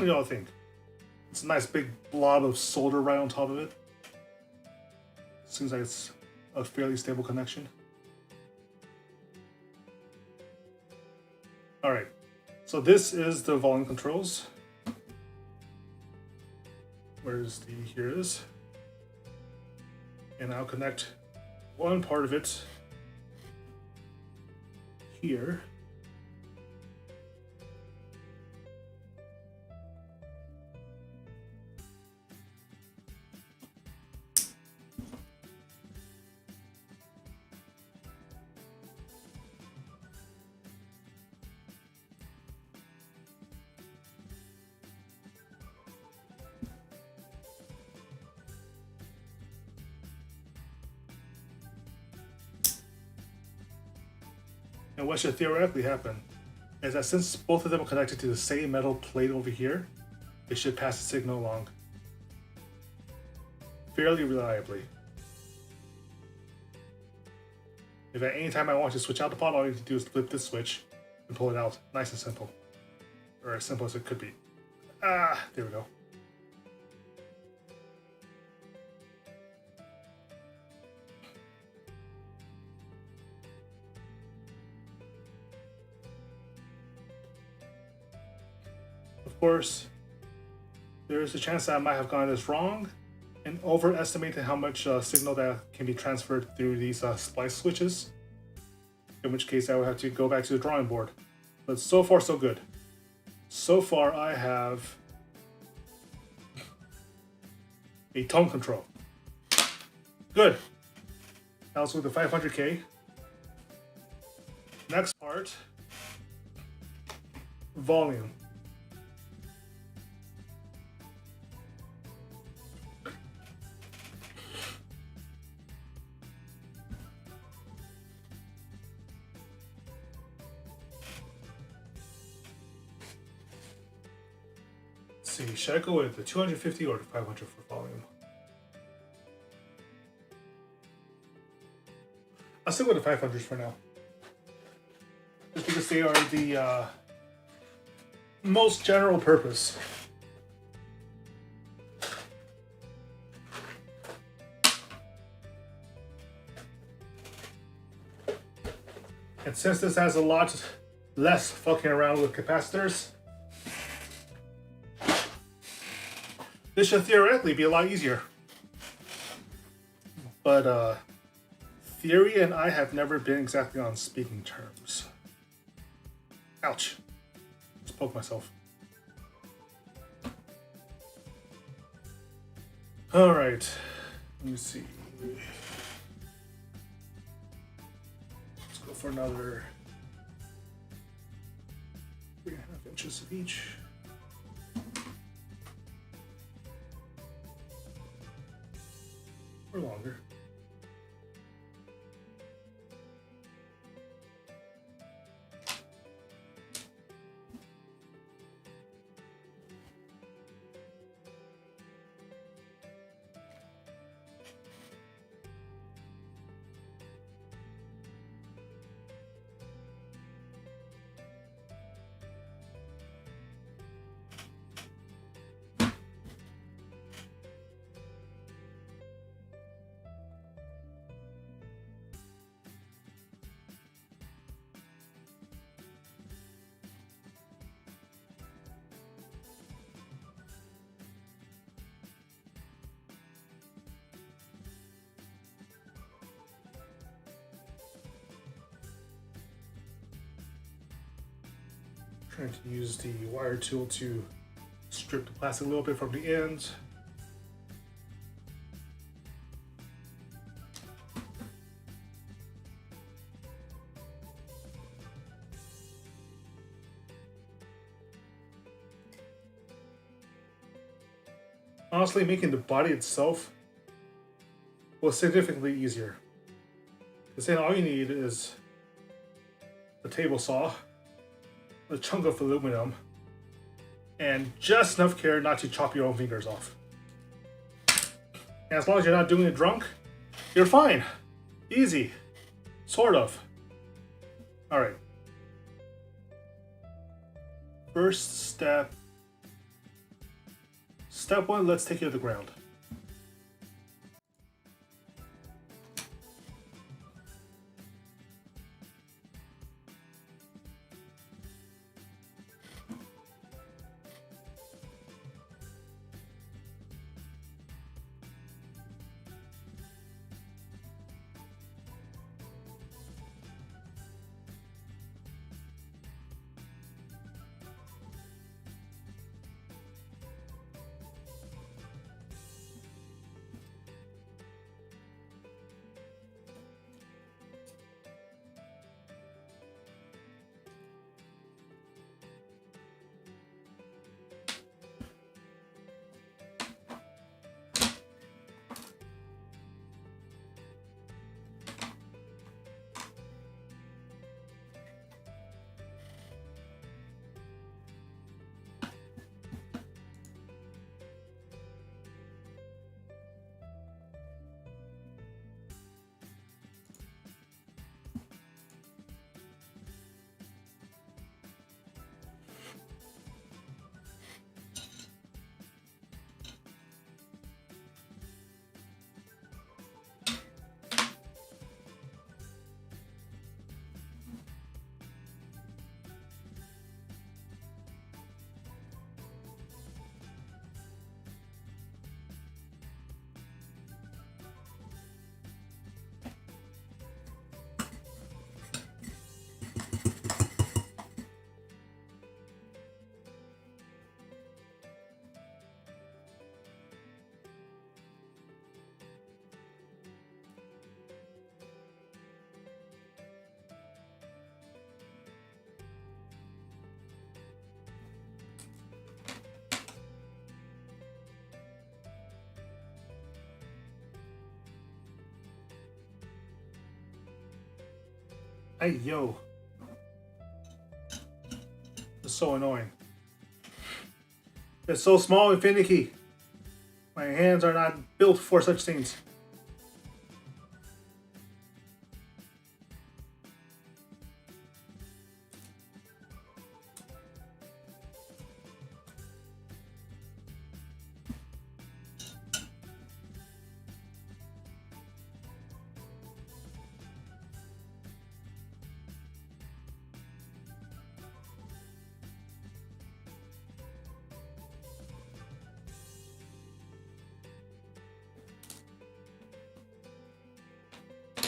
do y'all think? It's a nice big blob of solder right on top of it. Seems like it's a fairly stable connection. Alright, so this is the volume controls. Where's the, here it is. And I'll connect one part of it here. And what should theoretically happen is that since both of them are connected to the same metal plate over here, it should pass the signal along fairly reliably. If at any time I want to switch out the pod, all you need to do is flip this switch and pull it out. Nice and simple. Or as simple as it could be. Ah, there we go. Of course, there is a chance that I might have gotten this wrong and overestimated how much signal that can be transferred through these splice switches, in which case I would have to go back to the drawing board. But so far so good. So far I have a tone control. Good. Now let's look at the 500K. Next part, volume. Let's see, should I go with the 250 or the 500 for volume? I'll stick with the 500s for now. Just because they are the most general purpose. And since this has a lot less fucking around with capacitors, this should theoretically be a lot easier. But theory and I have never been exactly on speaking terms. Ouch. Just poke myself. Alright. Let me see. Let's go for another 3.5 inches of each. Or longer. Trying to use the wire tool to strip the plastic a little bit from the ends. Honestly, making the body itself was significantly easier. Because then all you need is a table saw, a chunk of aluminum, and just enough care not to chop your own fingers off. And as long as you're not doing it drunk, you're fine. Easy. Sort of. Alright. First step Step one, let's take it to the ground. Hey, yo. It's so annoying. It's so small and finicky. My hands are not built for such things.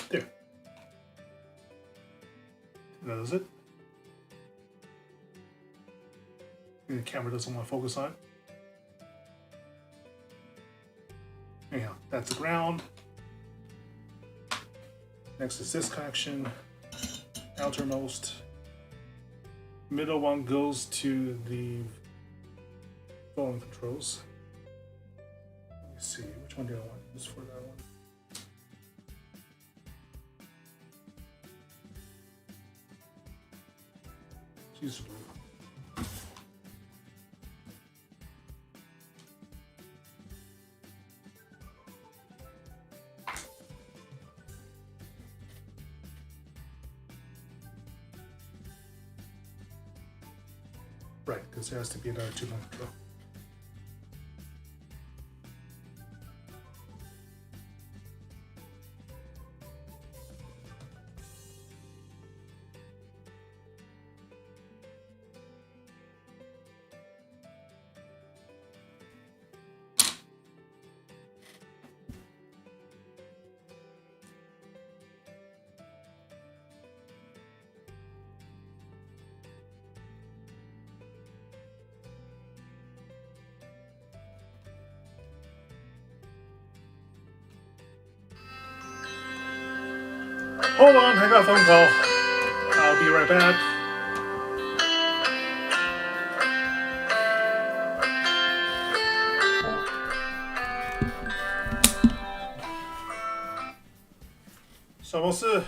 There. That is it. The camera doesn't want to focus on it. Anyhow, that's the ground. Next is this connection. Outermost. Middle one goes to the volume controls. Let me see, which one do I want to use for that one? Let's use blue. Right, because there has to be another 2-line control. Hold on, I got a phone call. I'll be right back.什么事？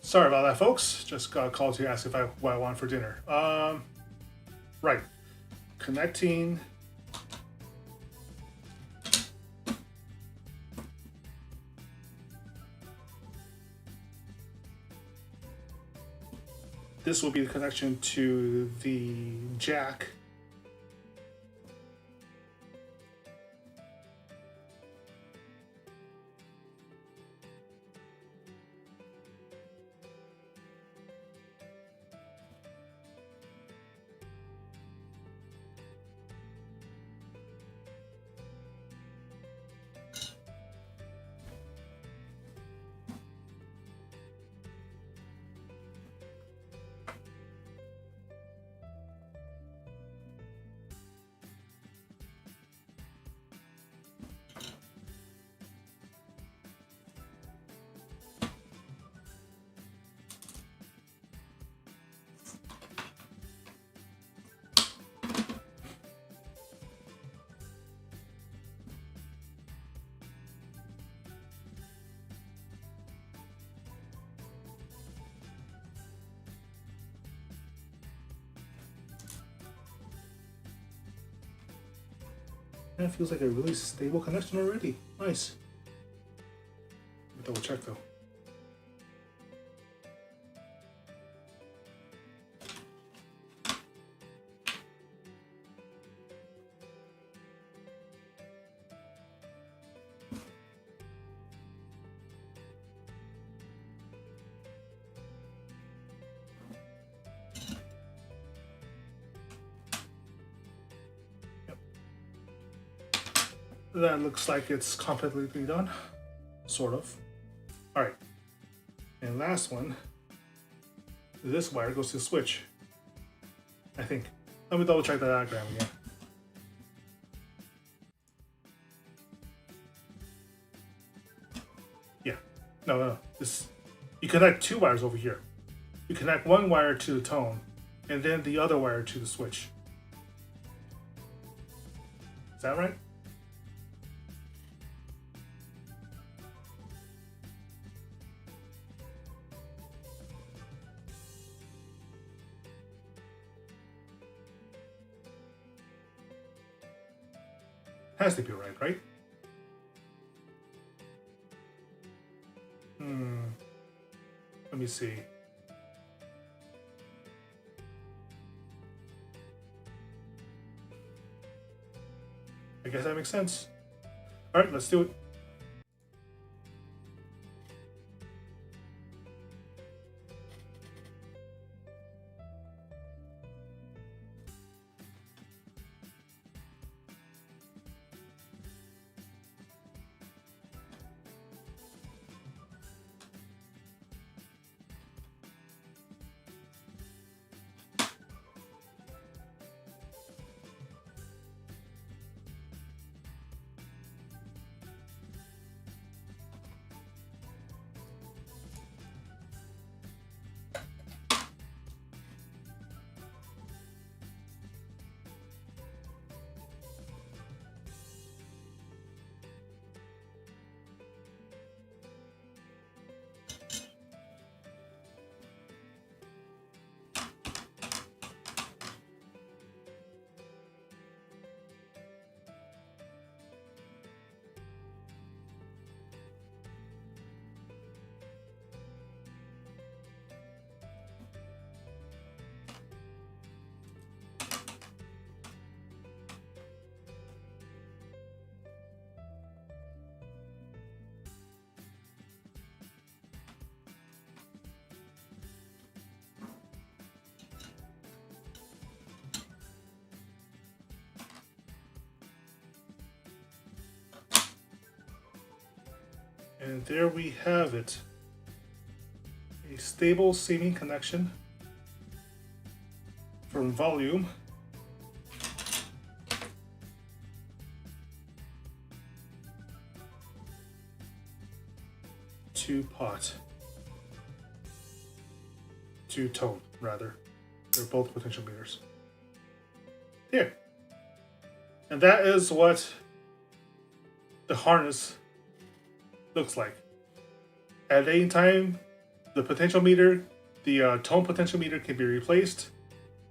Sorry about that, folks. Just got a call to ask if what I want for dinner. Right. Connecting. This will be the connection to the jack. That feels like a really stable connection already. Nice. Double check though. That looks like it's completely done, sort of. All right, and last one, this wire goes to the switch, I think. Let me double check the diagram again. Yeah, no, this, you connect two wires over here. You connect one wire to the tone, and then the other wire to the switch. Is that right? Has to be right, right? Let me see. I guess that makes sense. All right, let's do it. And there we have it. A stable seaming connection from volume to pot. To tone, rather. They're both potential meters. Here. And that is what the harness looks like. At any time, the potential meter, the tone potential meter can be replaced.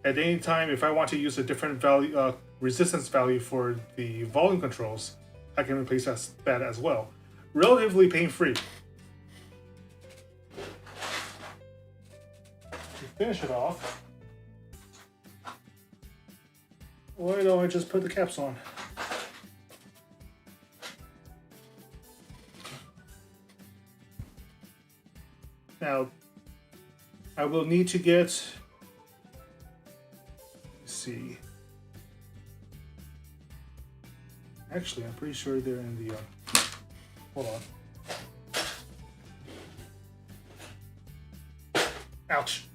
At any time, if I want to use a different value, resistance value for the volume controls, I can replace that as well. Relatively pain-free. To finish it off, why don't I just put the caps on? Now, I will need to get, let's see. Actually, I'm pretty sure they're in the, hold on. Ouch.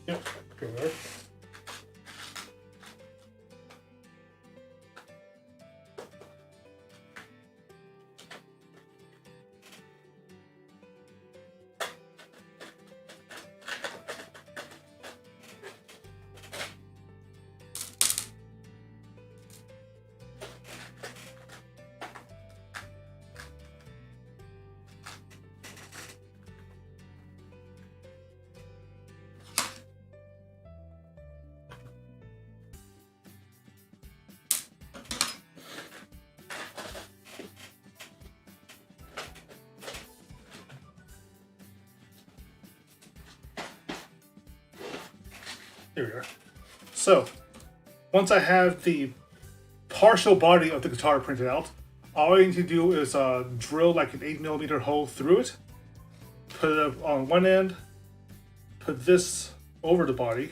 Yep, go there. There we are. So, once I have the partial body of the guitar printed out, all I need to do is drill like an 8mm hole through it, put it on one end, put this over the body,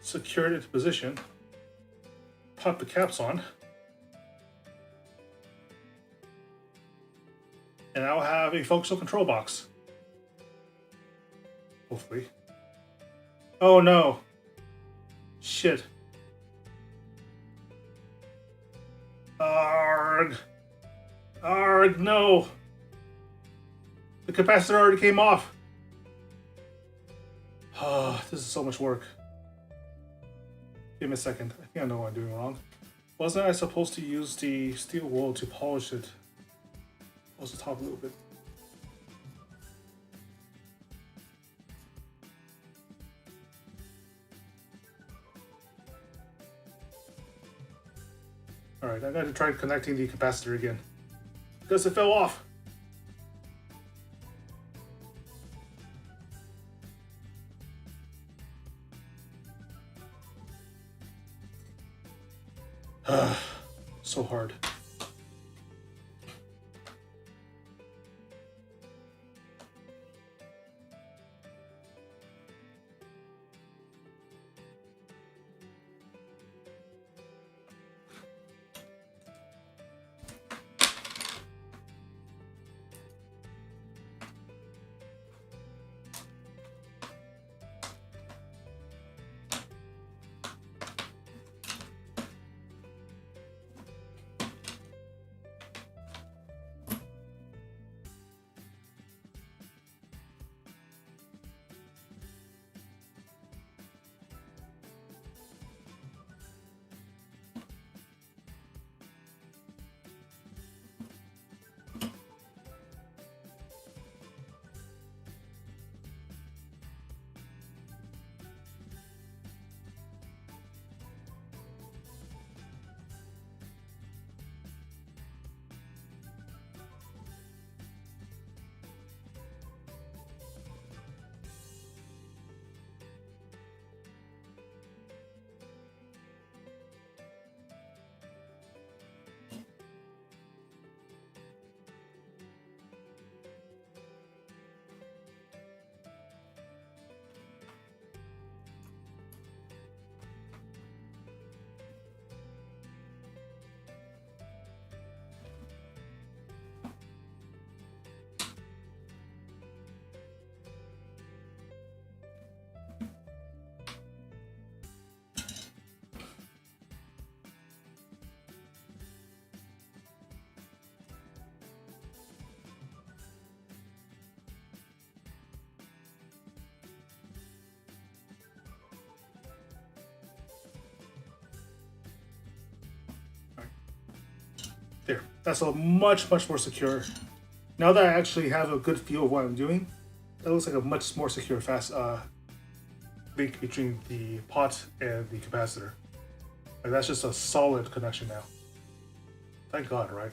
secure it into position, pop the caps on, and I'll have a functional control box. Hopefully. Oh no. Shit. Arg. Arg, no. The capacitor already came off. Oh, this is so much work. Give me a second. I think I know what I'm doing wrong. Wasn't I supposed to use the steel wool to polish it? Polish the top a little bit. Alright, I gotta try connecting the capacitor again. Because it fell off. So hard. That's a much more secure. Now that I actually have a good feel of what I'm doing, that looks like a much more secure fast link between the pot and the capacitor. Like that's just a solid connection now. Thank God, right?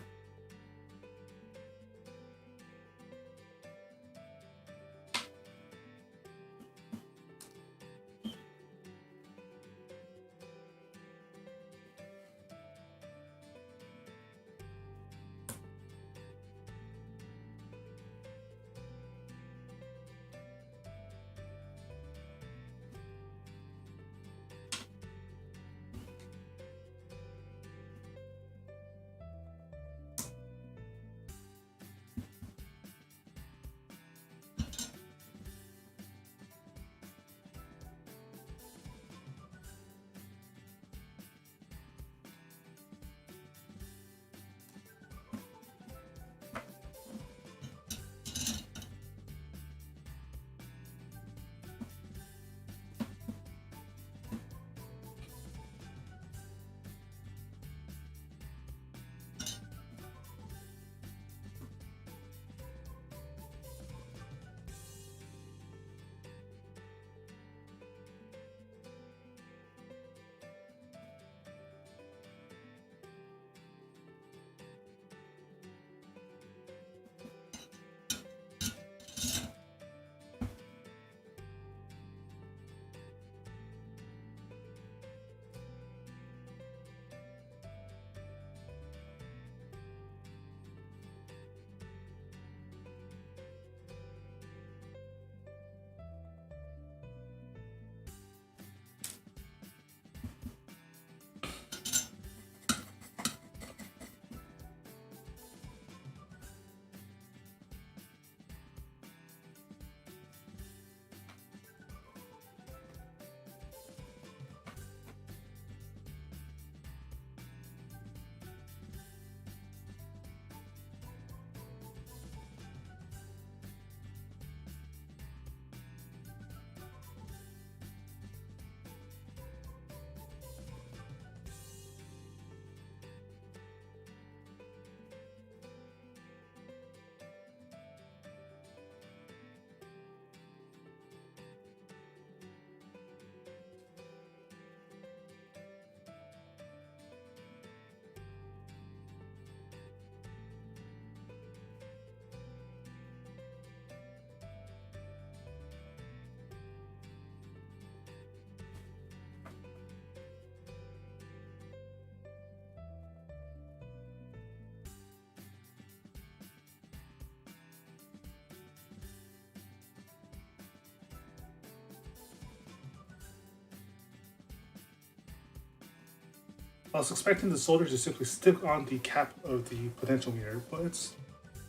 I was expecting the solder to simply stick on the cap of the potentiometer, but it's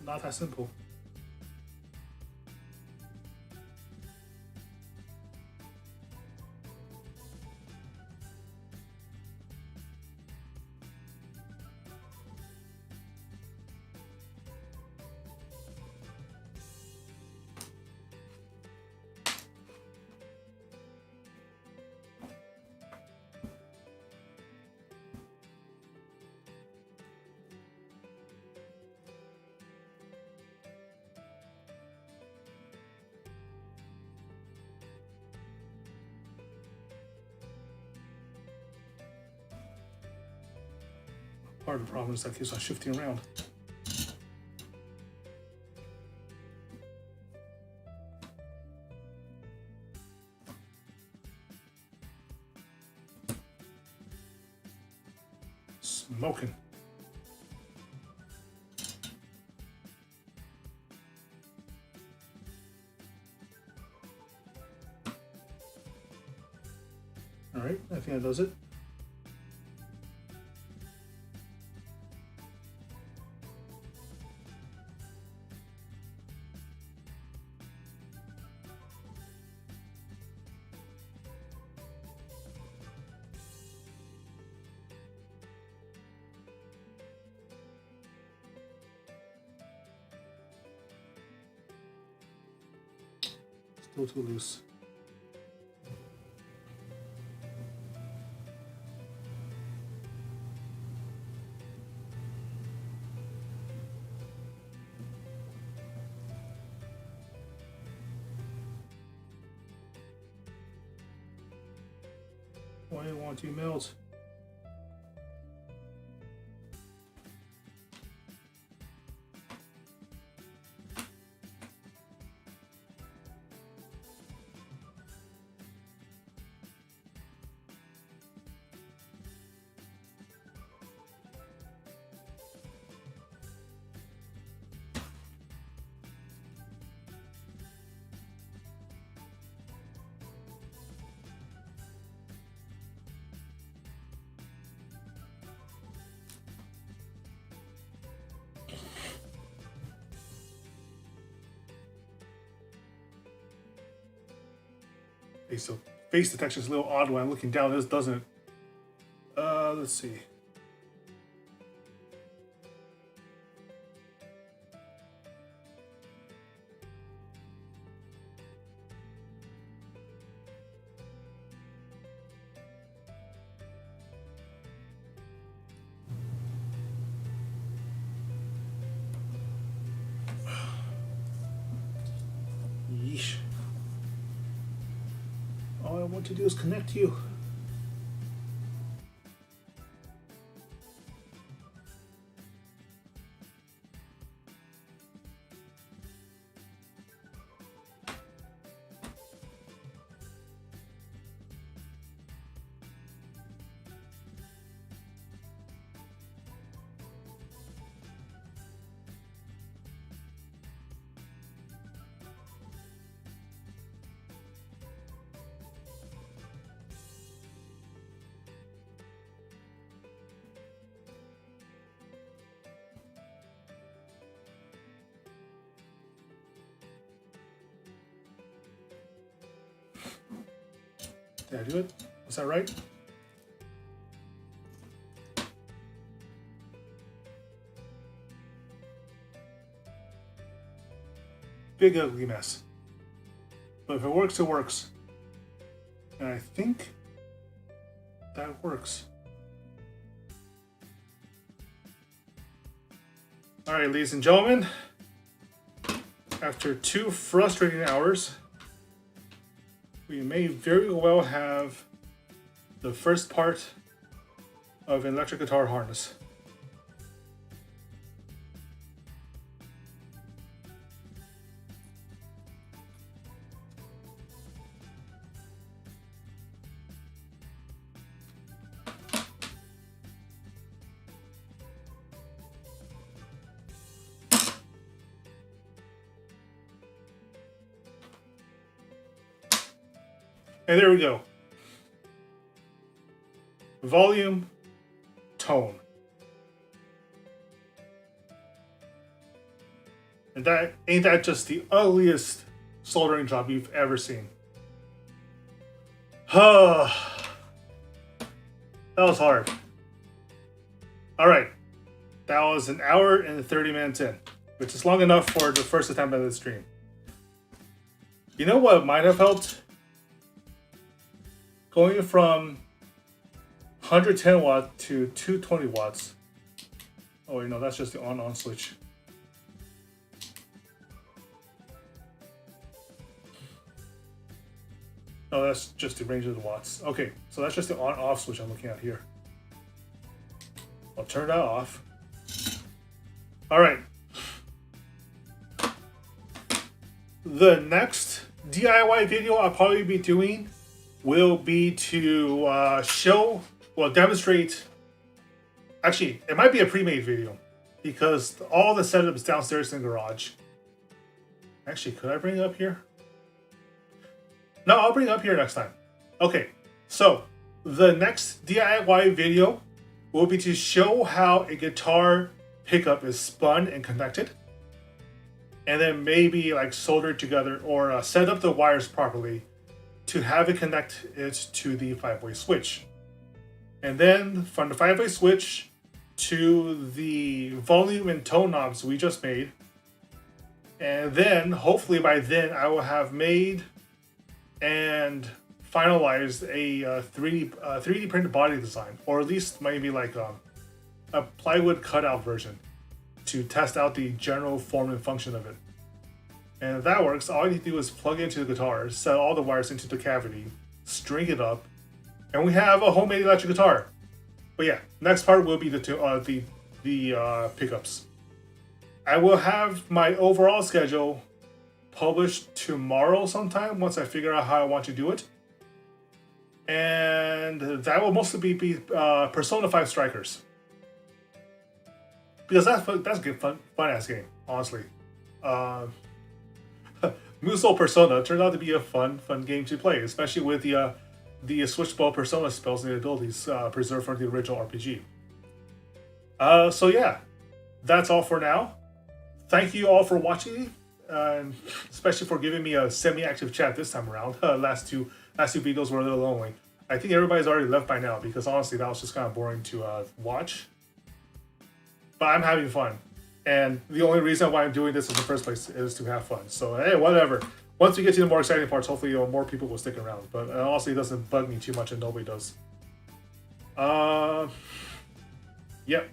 not that simple. Part of the problem is that it keeps on shifting around. Smoking. All right, I think that does it. Still too loose. Why won't you melt? Okay, so face detection is a little odd when I'm looking down. This doesn't. Let's see. Yeesh. All I want to do is connect you. Did I do it? Was that right? Big ugly mess. But if it works, it works. And I think that works. All right, ladies and gentlemen, after 2 frustrating hours, we may very well have the first part of an electric guitar harness. And there we go. Volume, tone. And that ain't that just the ugliest soldering job you've ever seen. That was hard. Alright. That was 1 hour and 30 minutes in, which is long enough for the first attempt at the stream. You know what might have helped? Going from 110 watt to 220 watts. Oh wait, no, that's just the on switch. No, that's just the range of the watts. Okay, so that's just the on-off switch I'm looking at here. I'll turn that off. All right. The next DIY video I'll probably be doing will be to demonstrate. Actually, it might be a pre-made video because all the setup is downstairs in the garage. Actually, could I bring it up here? No, I'll bring it up here next time. Okay, so the next DIY video will be to show how a guitar pickup is spun and connected, and then maybe like solder it together or set up the wires properly to have it connect it to the 5-way switch. And then from the 5-way switch to the volume and tone knobs we just made. And then hopefully by then I will have made and finalized a 3D printed body design, or at least maybe like a plywood cutout version to test out the general form and function of it. And if that works, all you need to do is plug into the guitar, set all the wires into the cavity, string it up, and we have a homemade electric guitar. But yeah, next part will be the pickups. I will have my overall schedule published tomorrow sometime once I figure out how I want to do it. And that will mostly be Persona 5 Strikers. Because that's a good fun ass game, honestly. Musou Persona turned out to be a fun game to play, especially with the switchable Persona spells and abilities preserved from the original RPG. So yeah, that's all for now. Thank you all for watching, especially for giving me a semi-active chat this time around. Last two videos were a little lonely. I think everybody's already left by now because honestly that was just kind of boring to watch. But I'm having fun. And the only reason why I'm doing this in the first place is to have fun. So hey, whatever. Once we get to the more exciting parts, hopefully more people will stick around. But honestly, it doesn't bug me too much, and nobody does. Yep.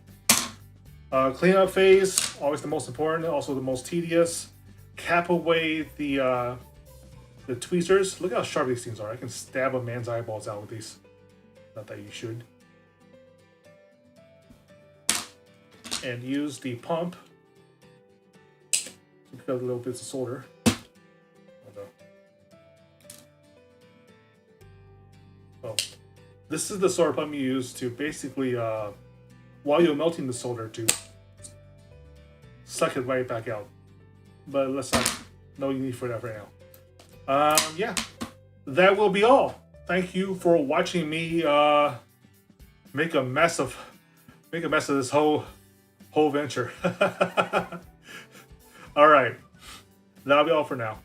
Cleanup phase, always the most important, also the most tedious. Cap away the tweezers. Look how sharp these things are. I can stab a man's eyeballs out with these. Not that you should. And use the pump to pick up little bits of solder. Oh, this is the sort of pump you use to basically, while you're melting the solder, to suck it right back out. But let's not, no need for that right now. Yeah, that will be all. Thank you for watching me make a mess of this whole venture. All right, that'll be all for now.